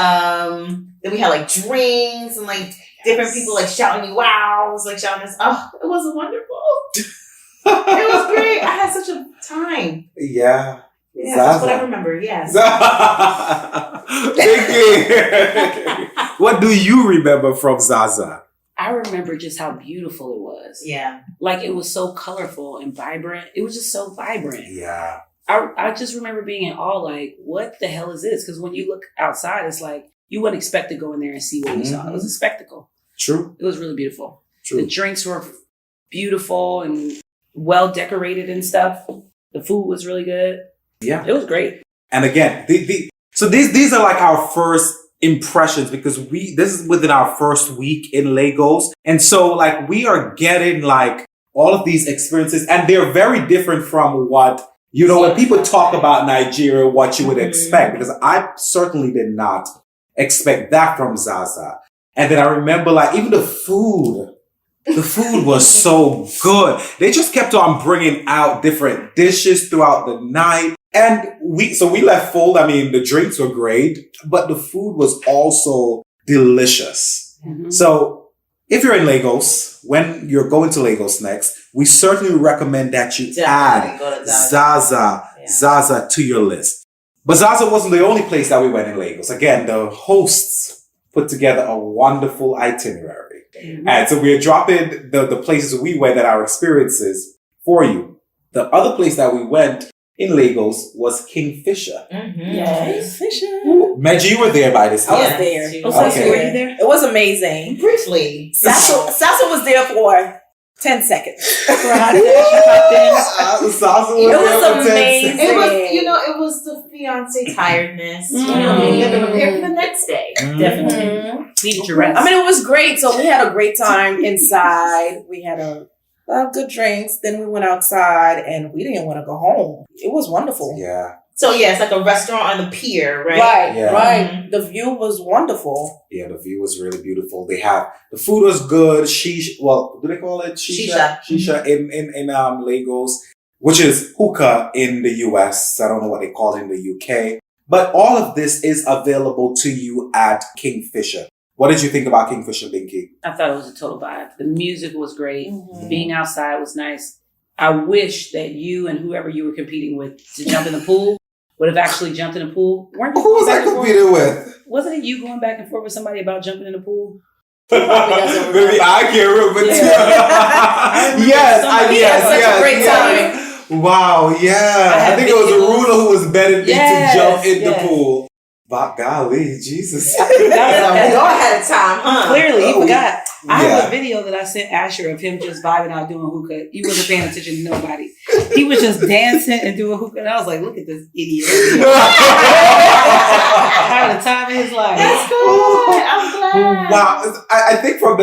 like drinks and like different people like shouting you wow. It was like shouting us. Oh, it was wonderful. It was great. I had such a time. Yeah. Yeah, that's what I remember. Yes. Binki, what do you remember from Zaza? I remember just how beautiful it was. Yeah. Like it was so colorful and vibrant. It was just so vibrant. Yeah. I just remember being in awe, like, what the hell is this? Because when you look outside, it's like you wouldn't expect to go in there and see what we saw. It was a spectacle. True. It was really beautiful. True. The drinks were beautiful and well decorated and stuff. The food was really good. Yeah. It was great. And again, so these are like our first impressions because this is within our first week in Lagos. And so like we are getting like all of these experiences, and they're very different from what, you know, when people talk about Nigeria, what you would expect, because I certainly did not expect that from Zaza. And then I remember, like, even the food was so good. They just kept on bringing out different dishes throughout the night. And we left full. I mean, the drinks were great, but the food was also delicious. Mm-hmm. So if you're in Lagos, when you're going to Lagos next, we certainly recommend that you add Zaza to your list. But Zaza wasn't the only place that we went in Lagos. Again, the hosts put together a wonderful itinerary. Mm-hmm. And so we're dropping the places we went and our experiences for you. The other place that we went in Lagos was Kingfisher. Mm-hmm. Yes. Fisher. Medjie, you were there by this time. I was there. Okay. Were you there? It was amazing. Briefly. Sasa was there for 10 seconds. Sasa was It was amazing. It was, you know, it was the fiance tiredness. You know, you have to prepare for the next day. Definitely. Need your rest. I mean, it was great. So we had a great time inside. We had a lot of good drinks. Then we went outside and we didn't want to go home. It was wonderful. Yeah. So yeah, it's like a restaurant on the pier, right? Right. Mm-hmm. The view was wonderful. Yeah, the view was really beautiful. The food was good. Shisha, well, do they call it shisha? Shisha in Lagos, which is hookah in the US. I don't know what they call it in the UK. But all of this is available to you at Kingfisher. What did you think about Kingfisher, Binki? I thought it was a total vibe. The music was great. Mm-hmm. Being outside was nice. I wish that you and whoever you were competing with to jump in the pool would have actually jumped in the pool. Weren't you Who was I going back and forth? competing with? Wasn't it you going back and forth with somebody about jumping in the pool? Maybe I can't remember. Yeah. Yes. Great time. Wow, yeah. I think it was a ruler who was betting me to jump in the pool. By golly, Jesus. We all had a time, huh? Clearly, he forgot. I Yeah. have a video that I sent Asshur of him just vibing out doing hookah. He wasn't paying attention to nobody. He was just dancing and doing hookah. And I was like, look at this idiot. Having the time of his life. That's good. I'm glad. Wow. I think from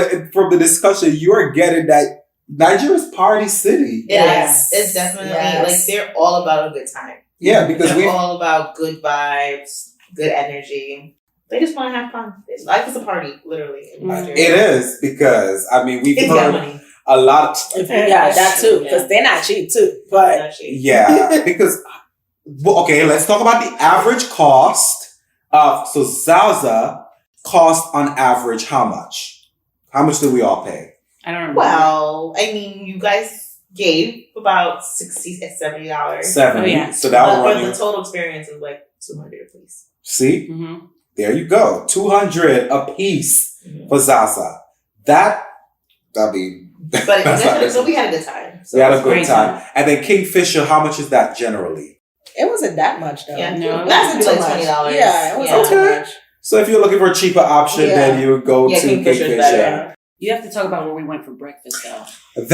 the discussion, you are getting that Nigeria's party city. Yes. It's definitely like they're all about a good time. Yeah, because they're all about good vibes, good energy. They just want to have fun. Life is a party, literally. In Nigeria. It is, because I mean we've heard money. a lot. Yeah, that too. Because they're not cheap too. But Yeah, because okay, let's talk about the average cost of so Zaza cost on average how much? How much did we all pay? I don't remember. Well, I mean, you guys gave about $60, $70. 70. Oh, yeah. So that will But run you. the total experience is like $200 a piece. See? Mm-hmm. There you go. $200 a piece for Zaza. I mean, But that's not so we had a good time. So we had a good great time. And then Kingfisher, how much is that generally? it wasn't that much though. yeah, No, it wasn't too like much. $20. Yeah, it wasn't too Okay. much. So if you're looking for a cheaper option, then you would go to Kingfisher's Kingfisher. better. You have to talk about where we went for breakfast, though.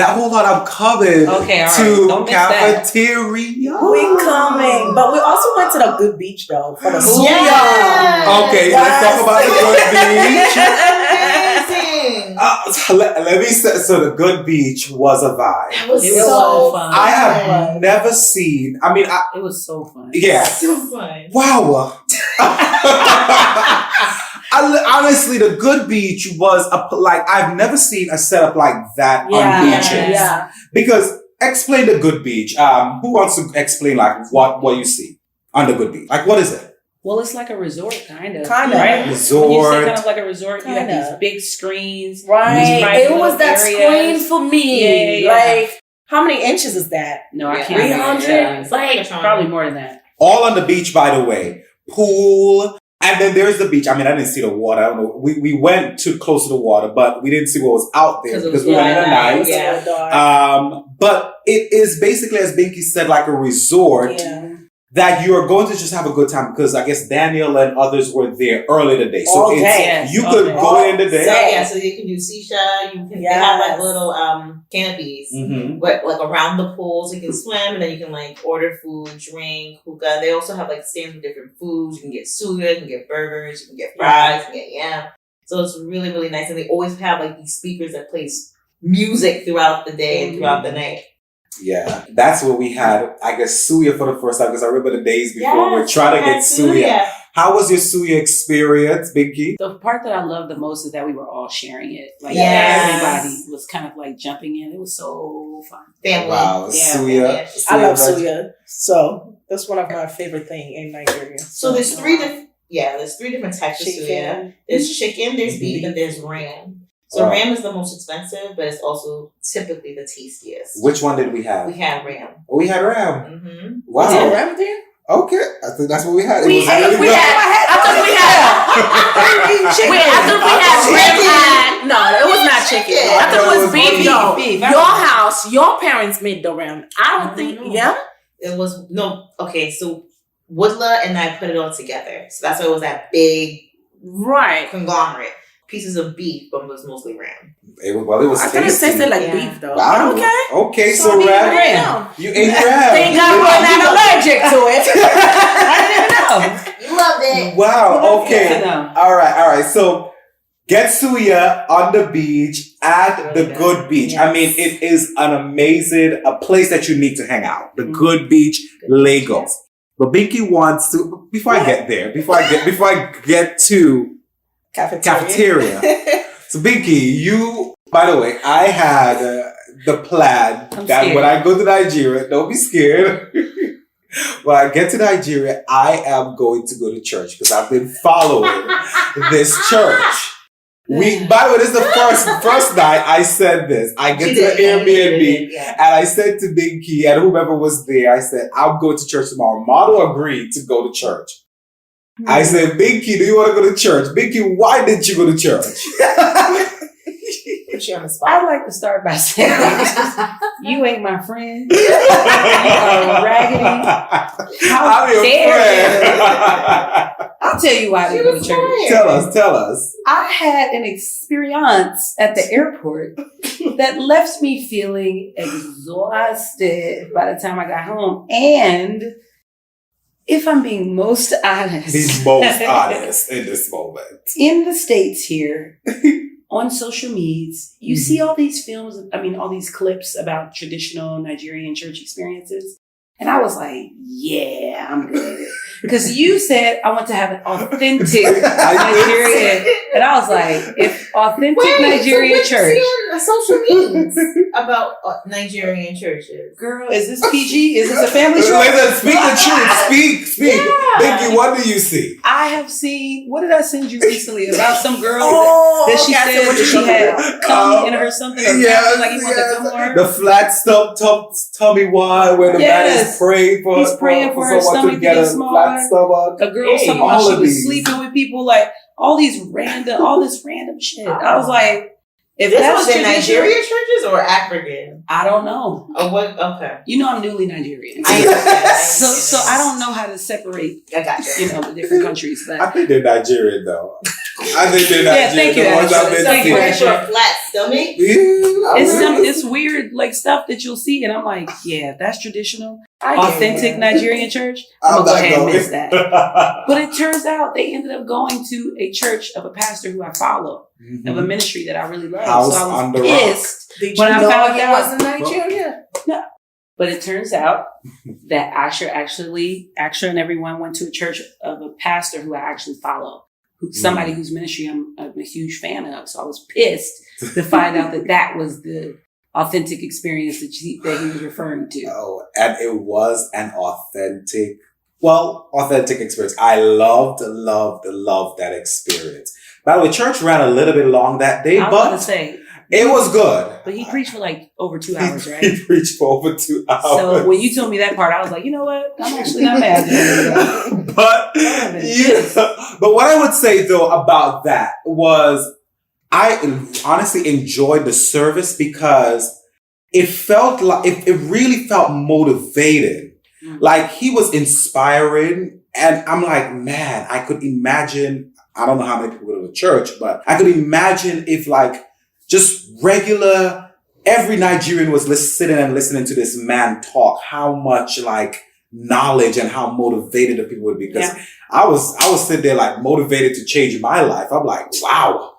Hold on, I'm coming Okay, all right. to Don't miss that. cafeteria. We coming. But we also went to the good beach though for the Yeah. Okay, let's talk about the good beach. Amazing. So let me say, so the good beach was a vibe. That was It was so so fun. I have never seen, I mean, It was so fun. yeah. so fun. Wow. Honestly, the good beach was I've never seen a setup like that on beaches. Yeah. Because explain the good beach. Who wants to explain what you see on the good beach? Like, what is it? Well, it's like a resort, kind of. Kinda. Right? Resort. When you say kind of like a resort, you have Kinda. these big screens. Right. these private It was little that areas. screen for me. Yeah. Like, how many inches is that? No, I Yeah. can't. 300? It's like Probably more than that. All on the beach, by the way. Pool. And then there's the beach. I mean, I didn't see the water. I don't know. We went too close to the water, but we didn't see what was out there because we went in the night. Yeah. But it is basically, as Binki said, like a resort that you are going to just have a good time, because I guess Daniel and others were there early today. So All day. you could go in the day. So you can do shisha. You can they have like little canopies, but like around the pool, so you can swim, and then you can like order food, drink, hookah. They also have like stands with different foods. You can get suya, you can get burgers, you can get fries, you can get yam. So it's really, really nice, and they always have like these speakers that play music throughout the day and throughout the night. Yeah, that's where we had, I guess, suya for the first time, because I remember the days before we were trying to get suya. How was your suya experience, Binki? The part that I loved the most is that we were all sharing it. Like everybody was kind of like jumping in. It was so fun. Family. Wow, suya. I love suya. So that's one of my favorite things in Nigeria. So there's three different types of suya. There's chicken, there's beef, and there's ram. So ram is the most expensive, but it's also typically the tastiest. Which one did we have? We had ram. Oh, we had ram. Mm-hmm. Wow. Is it ram there? Okay, I think that's what we had. I thought we had ram. No, it was not chicken. I thought it was beef. Beef. Your house, your parents made the ram. I don't think. Yeah. It was okay. So Woodla and I put it all together. So that's why it was that big conglomerate. Pieces of beef, but it was mostly ram. It was I thought it tasted like beef though. Wow. Okay, so ram. You ate ram. Thank God we're not allergic to it. I didn't even know. You loved it. Wow. Okay. All right. So get suya on the beach at the Good Beach. Yes. I mean, it is an amazing a place that you need to hang out. The Good Beach, Lagos. But Binki wants to. Before I get to cafeteria. So Binki, by the way, I had the plan that when I go to Nigeria, don't be scared. When I get to Nigeria, I am going to go to church because I've been following this church. By the way, this is the first night I said this. I get to the Airbnb and I said to Binki and whoever was there, I said, I'm going to church tomorrow. Model agreed to go to church. I said, Binki, do you want to go to church? Binki, why didn't you go to church? I'd like to start by saying, you ain't my friend. You are raggedy. How dare you? I'll tell you why I didn't go to church. Tell us. I had an experience at the airport that left me feeling exhausted by the time I got home. And if I'm being most honest. He's most honest in this moment. In the States here, on social medias, you see all these all these clips about traditional Nigerian church experiences. And I was like, yeah, I'm good. Because you said I want to have an authentic Nigerian. And I was like, if authentic Nigerian church. Social media about Nigerian churches. Girl, is this PG? Is this a family show? Speak the truth. Speak. Yeah. Binki, what do you see? I have seen, what did I send you recently about some girl that she okay, said that she had cum in her something? Or like he wanted to come on her? The flat tummy wine where the man is praying for He's praying for her someone stomach to get get a smaller. flat stomach. A girl was talking about she was sleeping with people, like all this random shit. I was like, if this that's was in Nigerian churches or African? I don't know. Oh, what? Okay. You know I'm newly Nigerian. So I don't know how to separate, I got you. the different countries. But I think they're Nigerian though. I think they're Nigerian. Yeah, thank you, The ones I've been Thank you, seeing. For a flat stomach? it's weird like stuff that you'll see, and I'm like, yeah, that's traditional, authentic Nigerian church. I'm gonna go ahead and miss that. But it turns out they ended up going to a church of a pastor who I follow, of a ministry that I really love. House so I on was the rock. pissed when I found out it was in Nigeria. No. But it turns out that Asshur and everyone went to a church of a pastor who I actually follow. Somebody whose ministry I'm a huge fan of. So I was pissed to find out that was the authentic experience that he was referring to. Oh, and it was an authentic experience. I loved that experience. By the way, church ran a little bit long that day, but it was good. But he preached for like over 2 hours, right? He preached for over 2 hours. So when you told me that part, I was like, you know what? I'm actually not mad. But what I would say though about that was I honestly enjoyed the service because it felt like it really felt motivated. Mm-hmm. Like he was inspiring, and I'm like, man, I could imagine. I don't know how many people go to church, but I could imagine if like just regular, every Nigerian was sitting and listening to this man talk, how much like knowledge and how motivated the people would be. Because I was sitting there like motivated to change my life. I'm like, wow,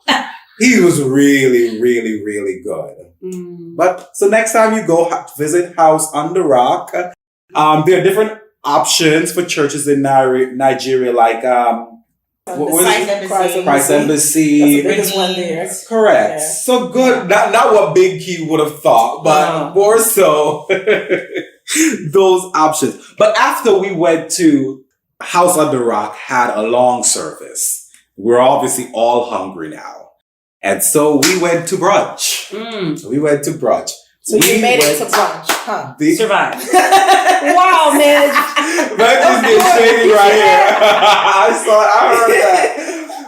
he was really, really, really good. But so next time you go visit House on the Rock, there are different options for churches in Nigeria, like Christ Embassy. That's the biggest one there. Correct. Yeah. So good. Not what Binki would have thought, but more so those options. But after we went to House on the Rock, had a long service. We're obviously all hungry now. And so we went to brunch. So you made it to brunch, huh? Survive. Wow, man. Medjie's getting shady right here. I heard that.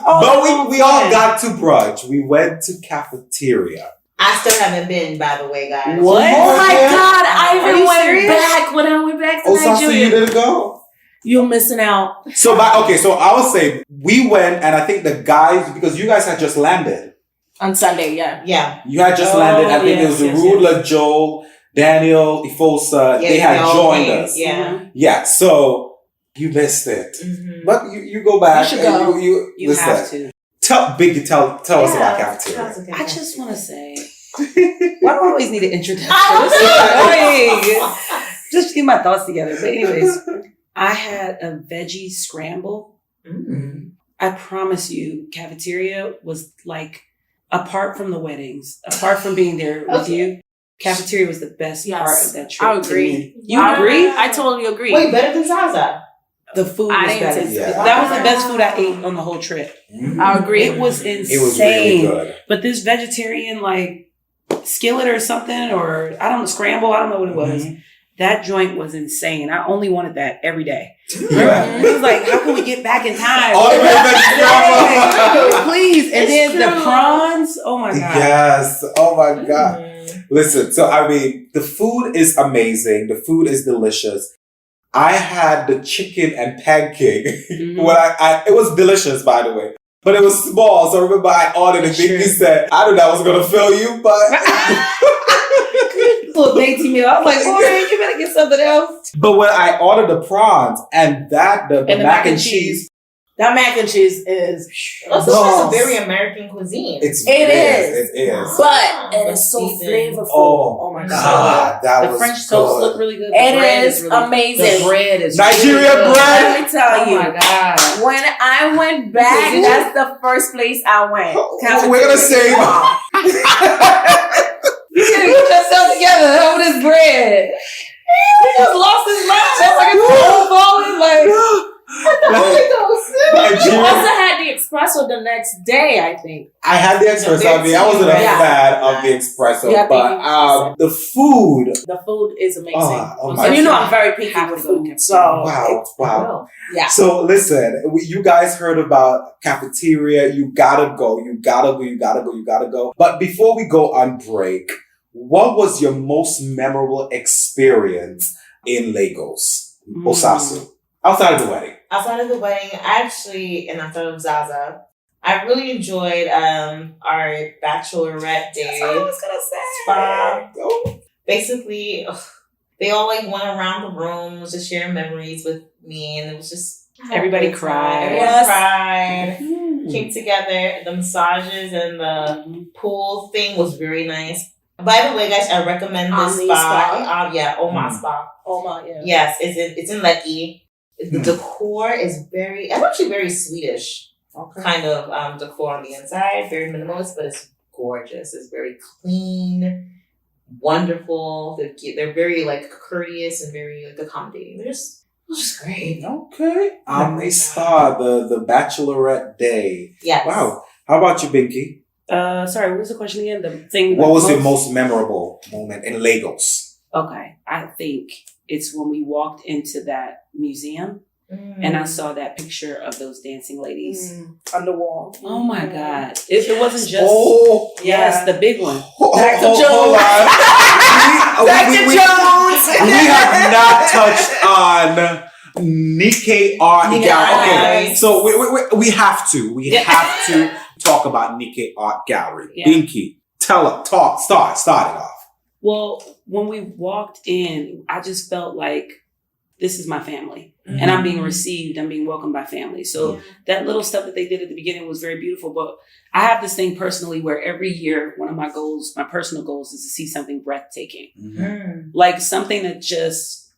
But we all got to brunch. We went to cafeteria. I still haven't been, by the way, guys. What? Oh my God, I Are you even went serious? back when I went back to Osasu, Nigeria. you didn't go? You're missing out. So I would say we went, and I think the guys, because you guys had just landed. On Sunday, yeah. Yeah. You had just landed. I think it was Rula, Joel, Daniel, Ifosa. They had joined us. Yeah. Yeah. So you missed it. Mm-hmm. But you go back. You should go. You listen. have to. Tell us about cafeteria. I just want to say, why do I always need an introduction? I This is annoying. Just to get my thoughts together. But anyways, I had a veggie scramble. I promise you, cafeteria was like, apart from the weddings, apart from being there with you, cafeteria was the best part of that trip. I agree. To me. You agree? I totally agree. Wait, better than Zaza? The food I was didn't better. taste it. That was the best food I ate on the whole trip. I agree. It was insane. It was really good. But this vegetarian skillet or something, or I don't know, scramble, I don't know what it was. That joint was insane. I only wanted that every day. Yeah. It was like, how can we get back in time? All the way back to scramble. Please. And It's then the true. prawns. Oh my God. Yes. Oh my God. Listen, so I mean, the food is amazing. The food is delicious. I had the chicken and pancake. When it was delicious, by the way, but it was small. So I remember I ordered and Binki said, I knew that was going to fill you, but. Little dainty meal. I was like, boy, you better get something else. But when I ordered the prawns and the mac and cheese. That mac and cheese is. Also, it's a very American cuisine. It is. It is. But it is so flavorful. Oh my God. That The was French good. toast look really good. It is amazing. The bread is Nigerian really good. bread. Let me tell you. Oh my God. When I went back, that's the first place I went. We're going to say. You gotta get yourself together over this bread. He just lost his mind. That's like a cold falling. You also had the espresso the next day, I think. I had the espresso. I mean, I wasn't a fan of the espresso, Yeah, but the food. The food is amazing. Oh my And you know God. I'm very picky Have with to go to food. cafeteria. So Wow. yeah. So listen, you guys heard about cafeteria. You gotta go. You gotta go. But before we go on break, what was your most memorable experience in Lagos, Osasu, outside of the wedding? Outside of the wedding, actually, and outside of Zaza, I really enjoyed our bachelorette day. That's what I was gonna say. Spa. Basically, they all went around the room, was just sharing memories with me, and it was just Everybody cried. Everyone cried. Came together. The massages and the pool thing was very nice. By the way, guys, I recommend this spa. Oma Spa. Oma, yeah. Yes, it's in Lekki. The decor is actually very Swedish kind of decor on the inside. Very minimalist, but it's gorgeous. It's very clean, wonderful. They're very courteous and very accommodating. It's just great. Okay. Omni Spa, the bachelorette day. Yes. Wow. How about you, Binki? Sorry, what was the question again? The thing. What was your most memorable moment in Lagos? Okay, I think it's when we walked into that museum and I saw that picture of those dancing ladies on the wall. Oh my God! It wasn't just the big one. Dr. Jones. We have not touched on Nikkei art gallery. Okay, so we have to. We have to talk about Nikkei art gallery. Yeah. Binki, start it off. Well, when we walked in, I just felt like this is my family. And I'm being received. I'm being welcomed by family. So that little stuff that they did at the beginning was very beautiful. But I have this thing personally where every year, one of my goals, my personal goals, is to see something breathtaking. Like something that just,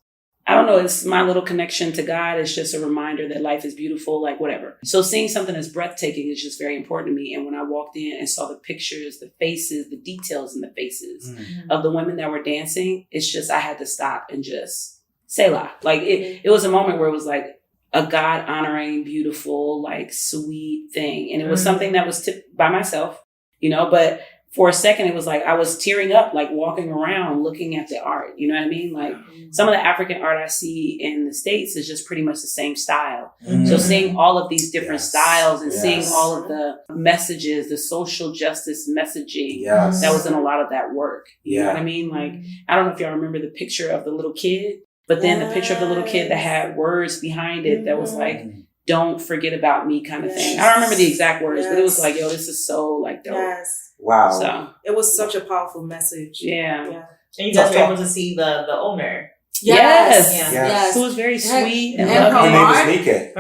I don't know, it's my little connection to God. It's just a reminder that life is beautiful, like whatever. So seeing something that's breathtaking is just very important to me. And when I walked in and saw the pictures, the faces, the details in the faces of the women that were dancing, it's just, I had to stop and just Selah. Like it was a moment where it was like a God honoring, beautiful, like sweet thing. And it was something that was tipped by myself, you know, but for a second, it was like I was tearing up, like walking around looking at the art. You know what I mean? Like some of the African art I see in the States is just pretty much the same style. So seeing all of these different styles and seeing all of the messages, the social justice messaging that was in a lot of that work. You know what I mean? Like, I don't know if y'all remember the picture of the little kid, but then the picture of the little kid that had words behind it that was like, don't forget about me kind of thing. I don't remember the exact words, but it was like, yo, this is so like dope. Wow. So it was such a powerful message. And you guys were able to see the owner. Yes. Who was very sweet and loving. Her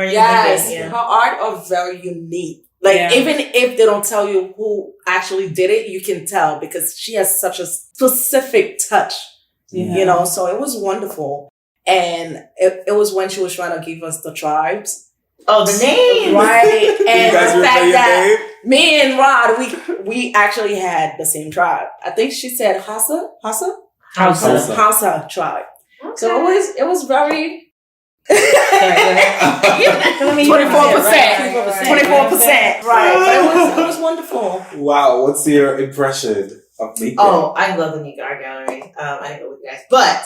name is Nikki. Her art are very unique. Like even if they don't tell you who actually did it, you can tell because she has such a specific touch. You know, so it was wonderful. And it was when she was trying to give us the tribes. Oh, the name! Right. And the fact that me and Rod, we actually had the same tribe. I think she said Hausa tribe. Okay. So it was very 24%. 24%. Right. But it was wonderful. Wow. What's your impression of Nika? Oh, I love the Nika Art Gallery. I didn't go with you guys, but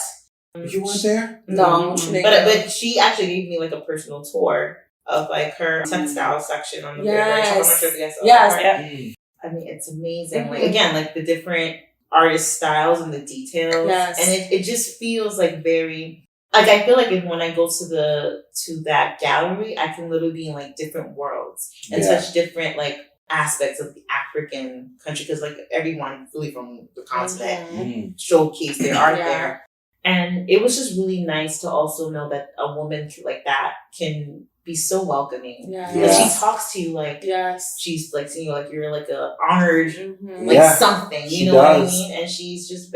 you weren't there? No. But she actually gave me like a personal tour of like her textile section on the river. I'm not sure if you guys saw that. I mean, it's amazing. Like again, like the different artist styles and the details. And it just feels like very like I feel like when I go to that gallery, I can literally be in like different worlds and touch different like aspects of the African country because like everyone really from the continent showcase their art there. And it was just really nice to also know that a woman like that can be so welcoming. Like she talks to you like she's like seeing you like you're like a honored something. You know what I mean? And she's just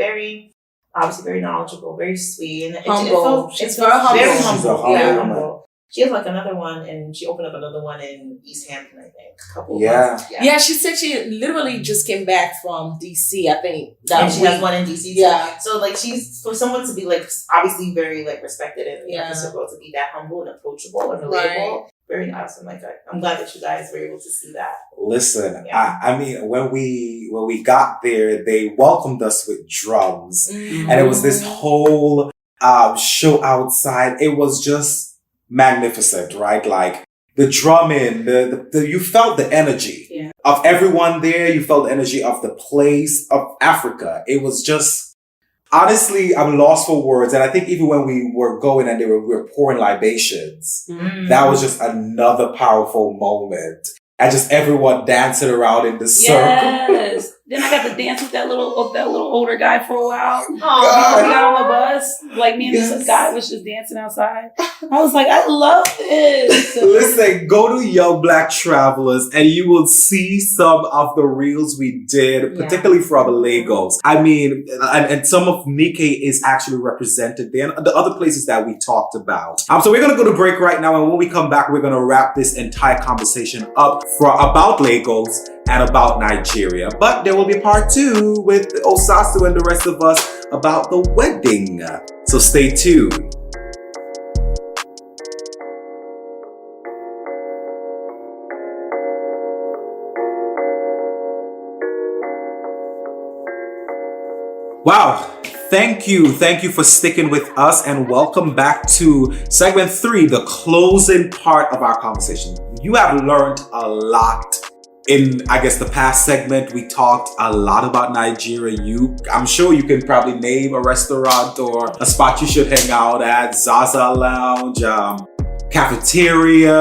obviously very knowledgeable, very sweet, and humble. She's very humble. Very humble. She has like another one, and she opened up another one in East Hampton, I think. A couple of months. Yeah, she said she literally just came back from DC, I think. And she has one in DC too. Yeah. So like she's, for someone to be like, obviously very like respected and considerable, to be that humble and approachable and relatable. Very nice. I'm like, I'm glad that you guys were able to see that. Listen, I mean, when we got there, they welcomed us with drums. And it was this whole show outside. It was just magnificent, right? Like the drumming, the you felt the energy of everyone there. You felt the energy of the place of Africa. It was just, honestly, I'm lost for words. And I think even when we were going and we were pouring libations, that was just another powerful moment. And just everyone dancing around in the circle. Then I got to dance with that little older guy for a while. We got on the bus. Like me and this guy was just dancing outside. I was like, I love this. Listen, go to Young Black Travelers and you will see some of the reels we did, particularly from Lagos. I mean, and some of Nikkei is actually represented there and the other places that we talked about. So we're going to go to break right now. And when we come back, we're going to wrap this entire conversation up about Lagos and about Nigeria. But there will be part 2 with Osasu and the rest of us about the wedding. So stay tuned. Wow. Thank you for sticking with us and welcome back to segment 3, the closing part of our conversation. You have learned a lot. In, I guess, the past segment, we talked a lot about Nigeria. I'm sure you can probably name a restaurant or a spot you should hang out at. Zaza Lounge, cafeteria,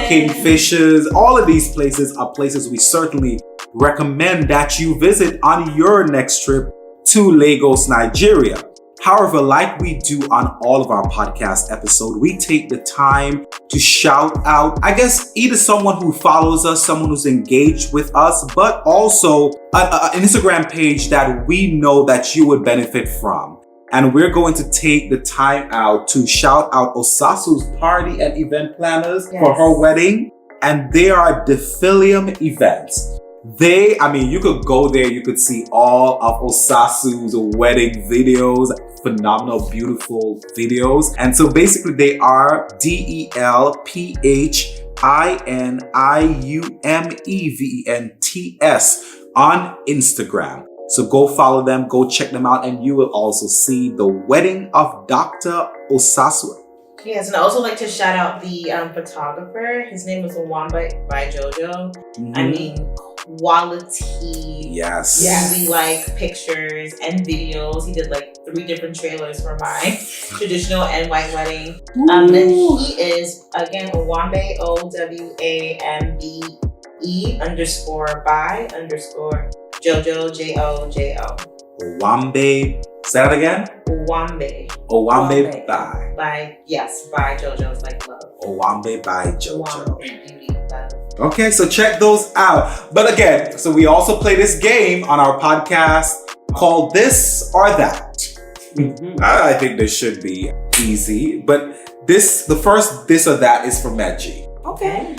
Kingfishers. All of these places are places we certainly recommend that you visit on your next trip to Lagos, Nigeria. However, like we do on all of our podcast episodes, we take the time to shout out, I guess, either someone who follows us, someone who's engaged with us, but also an Instagram page that we know that you would benefit from. And we're going to take the time out to shout out Osasu's party and event planners for her wedding. And they are Defilium Events. You could go there, you could see all of Osasu's wedding videos, phenomenal, beautiful videos. And so basically they are DELPHINIUMEVENTS on Instagram. So go follow them, go check them out, and you will also see the wedding of Dr. Osasu. Yes, and I also like to shout out the photographer. His name is Wamba by Jojo. Mm-hmm. I mean, quality. Yes. Really like pictures and videos. He did like 3 different trailers for my traditional and white wedding. And he is again Owambe OWAMBE_by_Jojo JOJO. Owambe. Say that again? Owambe by JoJo's like love. Owambe by JoJo. Owambe, beauty, love. Okay, so check those out. But again, so we also play this game on our podcast called This or That. I think this should be easy, but the first This or That is for Medjie. Okay.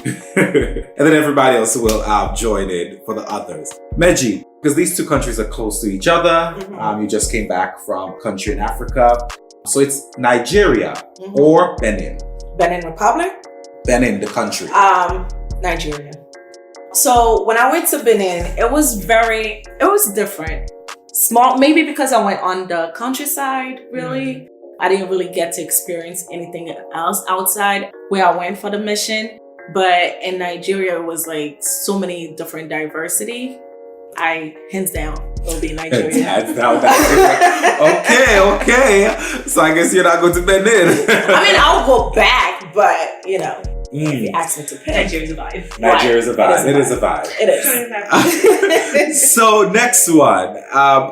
And then everybody else will join in for the others. Medjie, because these two countries are close to each other. You just came back from a country in Africa. So it's Nigeria or Benin. Benin Republic? Benin, the country. Nigeria. So when I went to Benin, it was different. Small, maybe because I went on the countryside, really. I didn't really get to experience anything else outside where I went for the mission. But in Nigeria, it was like so many different diversity. Hands down, it'll be Nigeria. Hands down. Okay. So I guess you're not going to Benin. I mean, I'll go back, but if you ask me to pick. Nigeria's a vibe. Nigeria's a vibe. It is a vibe. It is. So next one,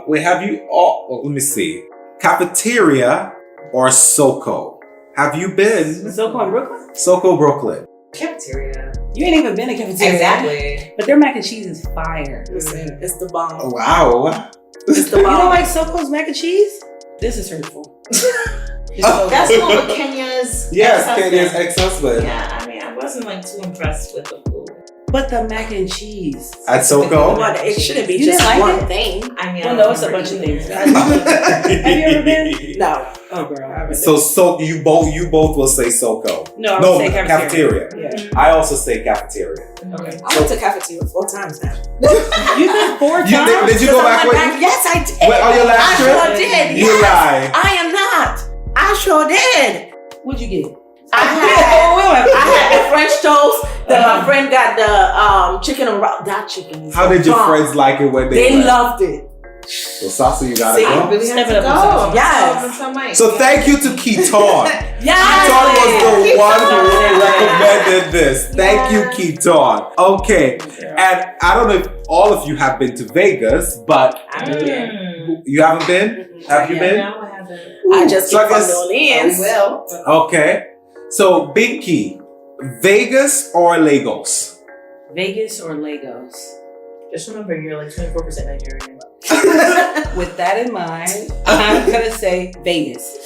we have you all. Well, let me see. Cafeteria or Soko? Have you been? Soko in Brooklyn? Soko, Brooklyn. Cafeteria. You ain't even been in cafeteria. Exactly. But their mac and cheese is fire. Listen, it's the bomb. Oh, wow. It's the You bomb. don't like Soko's mac and cheese? This is hurtful. That's the one with Kenya's Yes, ex-husband. Kenya's ex-husband. Yeah, I mean, I wasn't like too impressed with the food. But the mac and cheese. At Soko? But it shouldn't be You just didn't like one it? thing. I mean, Well, I no, it's a remember bunch of eating things. it. Have you ever been? No. Oh, girl, I haven't. So you both will say Soko. No, I would say cafeteria. Cafeteria. I also say cafeteria. Okay. I went to cafeteria 4 times now. You did 4 times? Did you go back with? Yes, I did. Wait, on your last I trip? sure did. You Yes. lie. I am not. I sure did. What'd you get? I had the French toast. Then my friend got the chicken and that chicken. is How did your bomb. friends like it when They went? loved it. Osasu, you gotta See? go. Really Step had it to up, go. Osasu. Yes. So thank you to Keaton. Yes. Keaton was the one who Keaton. recommended this. Thank you, Yes. Keaton. Okay. And I don't know if all of you have been to Vegas, but you haven't been? Have you been? No, I haven't. I just So I came from guess- New Orleans. will. Okay. So, Binki, Vegas or Lagos? Vegas or Lagos? Just remember, you're like 24% Nigerian. With that in mind, I'm going to say Vegas.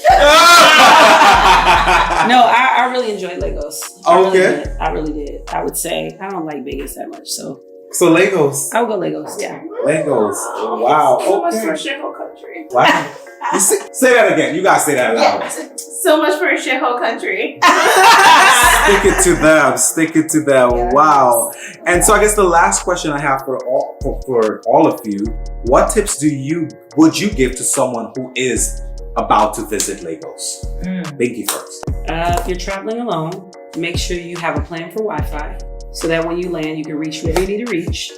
No, I really enjoyed Lagos. Okay. I really did. I would say I don't like Vegas that much, so So, Lagos. I would go Lagos. Yeah. Lagos. Wow. So much for a Okay. shithole country. Wow. Say that again. You guys say that loud. So much for a shithole country. Stick it to them. Stick it to them. Yes. Wow. And so I guess the last question I have for all of you: what tips would you give to someone who is about to visit Lagos? Binky first. If you're traveling alone, make sure you have a plan for Wi-Fi so that when you land, you can reach where you need to reach.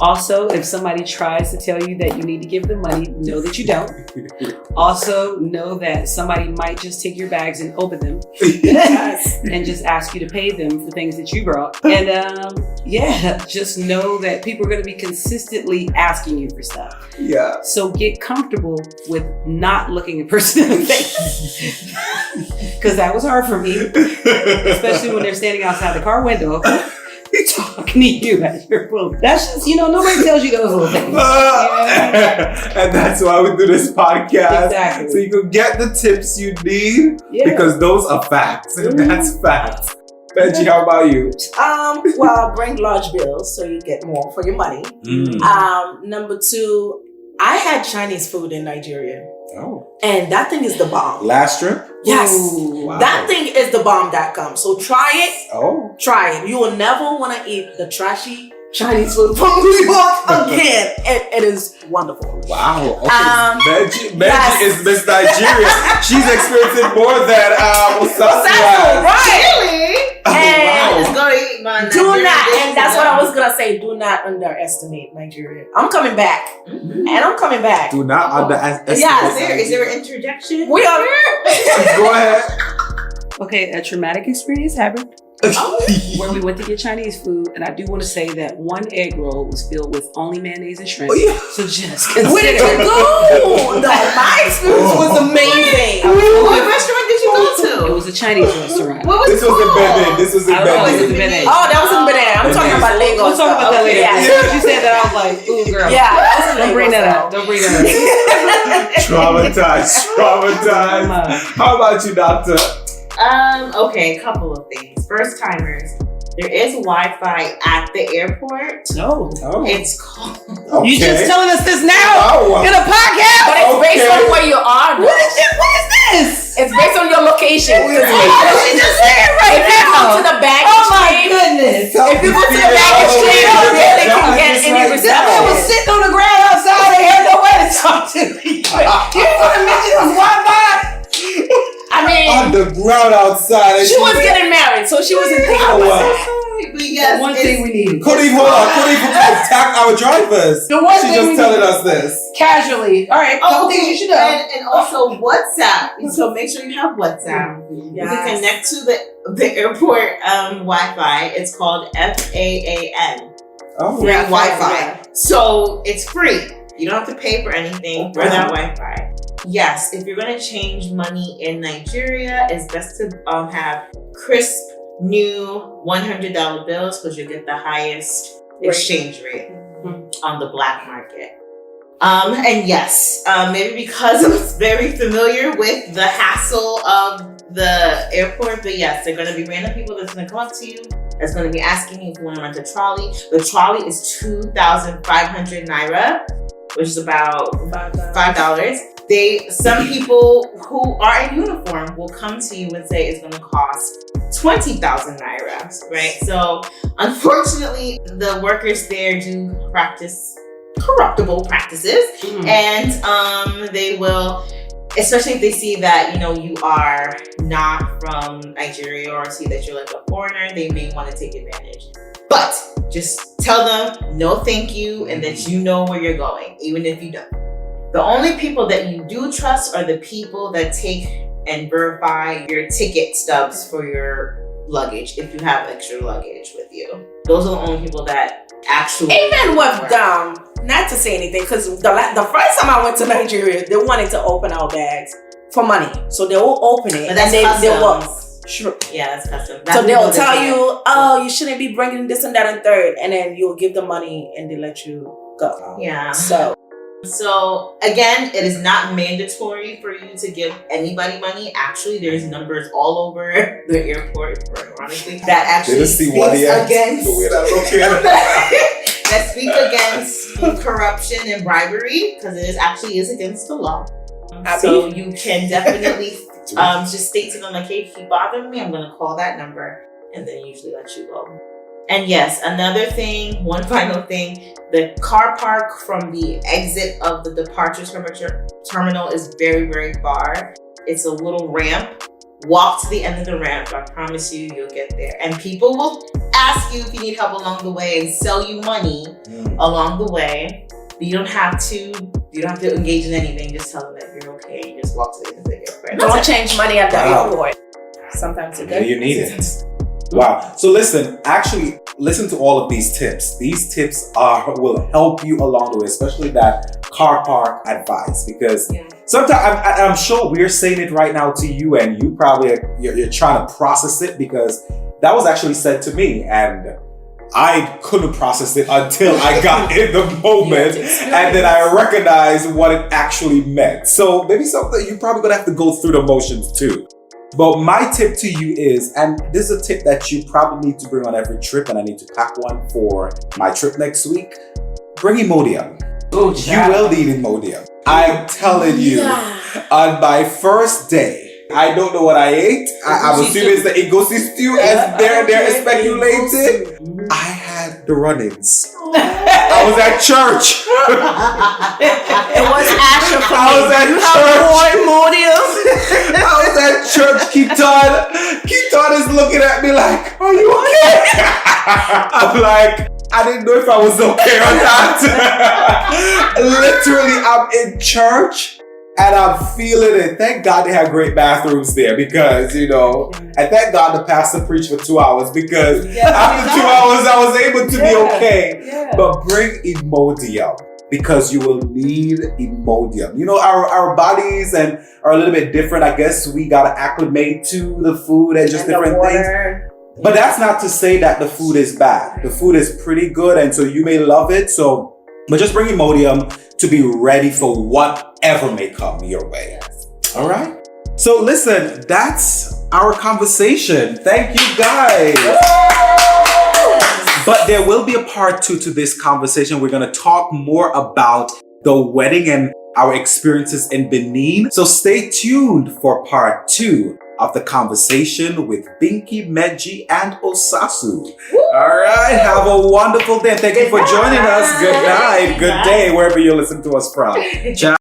Also, if somebody tries to tell you that you need to give them money, know that you don't. Also, know that somebody might just take your bags and open them and just ask you to pay them for things that you brought. And just know that people are going to be consistently asking you for stuff. Yeah. So get comfortable with not looking a person in the face. Because that was hard for me, especially when they're standing outside the car window talking to you at your phone. That's just, nobody tells you those little things. And that's why we do this podcast. Exactly. So you can get the tips you need because those are facts. That's facts. Benji, how about you? Well, bring large bills so you get more for your money. Number 2, I had Chinese food in Nigeria. Oh. And that thing is the bomb. Last trip? Yes. Ooh, wow. That thing is the bomb.com. So try it. Oh. Try it. You will never want to eat the trashy Chinese food from New York again. It is wonderful. Wow. Okay. Medjie is Miss Nigeria. She's experiencing more than Osasu. Right. And Just go eat my do Nigerian not, dishes and that's what I out. was gonna say. Do not underestimate Nigeria. I'm coming back, and I'm coming back. Do not underestimate. Yes. Is there an interjection? We are here. Go ahead. Okay, a traumatic experience happened Oh. where we went to get Chinese food, and I do want to say that one egg roll was filled with only mayonnaise and shrimp. Oh, yeah. So just Where did consider. you go? No, my experience was amazing. What restaurant did you go It to? was a Chinese restaurant. What was This it was in called? Benin. This was in I don't know, it was in Benin. Benin. Oh, that was in Benin. I'm talking about Lagos. We'll talk about that later. Yeah. As soon as you said that, I was like, ooh, girl. Yeah, that was in Don't bring Lagos, that up. Don't bring that up. Traumatized. How about you, doctor? Okay, a couple of things. First timers. There is Wi-Fi at the airport. No. Oh. It's called. Okay. You just telling us this now Oh, in a podcast? But it's based Okay. on where you are. What is this? It's based on your location. What did she just say it right If you go to now? the baggage Oh my claim, goodness. if you go to the baggage claim, you really can get any That man was reception. sitting on the ground outside and had nowhere to talk to me. You didn't want to mention his Wi-Fi? I mean, On the ground outside. she was getting married, so she wasn't thinking Oh, about wow. that. But yes, One it's- thing we need. Couldn't even contact our drivers. The one She thing just we telling need. us this. Casually. All right. Couple things you should know. And also WhatsApp. So make sure you have WhatsApp. You can connect to the airport Wi-Fi. It's called FAAN. Oh. Free Yeah, Wi-Fi. yeah. So it's free. You don't have to pay for anything for that Wi-Fi. Yes, if you're gonna change money in Nigeria, it's best to have crisp new $100 bills because you'll get the highest exchange rate on the black market. And yes, maybe because I'm very familiar with the hassle of the airport, but yes, they're going to be random people that's going to come up to you, that's going to be asking you if you want to rent a trolley. The trolley is 2,500 naira, which is about $5. Some people who are in uniform will come to you and say it's going to cost 20,000 naira, right? So unfortunately, the workers there do practice corruptible practices, and they will, especially if they see that you are not from Nigeria or see that you're like a foreigner, they may want to take advantage. But just tell them no thank you and that you know where you're going, even if you don't. The only people that you do trust are the people that take and verify your ticket stubs for your luggage if you have extra luggage with you. Those are the only people that actually Even with work. not to say anything, because the first time I went to Nigeria, they wanted to open our bags for money, so they will open it, But that's and they will. customs. Sure. Yeah, that's custom. So they'll tell you, oh, you shouldn't be bringing this and that and third, and then you'll give them money and they let you go. Yeah. So again, it is not mandatory for you to give anybody money. Actually, there's numbers all over the airport, ironically, that actually Didn't see speaks one yet. against The way that look here. that speak against corruption and bribery, because it is against the law. So you can definitely just state to them like, hey, if you bother me, I'm gonna call that number, and then usually let you go. And yes, another thing, one final thing, the car park from the exit of the departure terminal is very, very far. It's a little ramp walk to the end of the ramp. I promise you, you'll get there. And people will ask you if you need help along the way and sell you money along the way. But you don't have to engage in anything. Just tell them that you're okay. You just walk to the end of the ramp. Don't change money at the airport. Sometimes it's good. You need it. Wow. So listen to all of these tips. These tips will help you along the way, especially that car park advice, because sometimes I'm sure we're saying it right now to you, and you probably you're trying to process it, because that was actually said to me, and I couldn't process it until I got in the moment, and then I recognized what it actually meant. So maybe something you're probably gonna have to go through the motions too. But my tip to you is, and this is a tip that you probably need to bring on every trip, and I need to pack one for my trip next week. Bring Imodium. Oh, you will need Imodium. I'm telling you, on my first day, I don't know what I ate. I'm assuming it's the Egusi stew, as they're speculated. I had the run-ins. I was at church. It was Asshur for me. I was at church. I was at church. Keaton is looking at me like, "Are you okay?" I'm like, I didn't know if I was okay or not. Literally, I'm in church and I'm feeling it. Thank God they have great bathrooms there, because, and thank God the pastor preached for 2 hours, because after 2 hours I was able to be okay. Yeah. But bring Imodium, because you will need Imodium. Our bodies are a little bit different. I guess we got to acclimate to the food and just different things. But that's not to say that the food is bad. The food is pretty good, and so you may love it. But just bring Imodium to be ready for whatever may come your way. All right? So listen, that's our conversation. Thank you, guys. But there will be a part 2 to this conversation. We're going to talk more about the wedding and our experiences in Benin. So stay tuned for part 2 of the conversation with Binki, Medjie, and Osasu. All right, have a wonderful day. Thank you for joining us. Good night, good day, wherever you listen to us from. Ciao.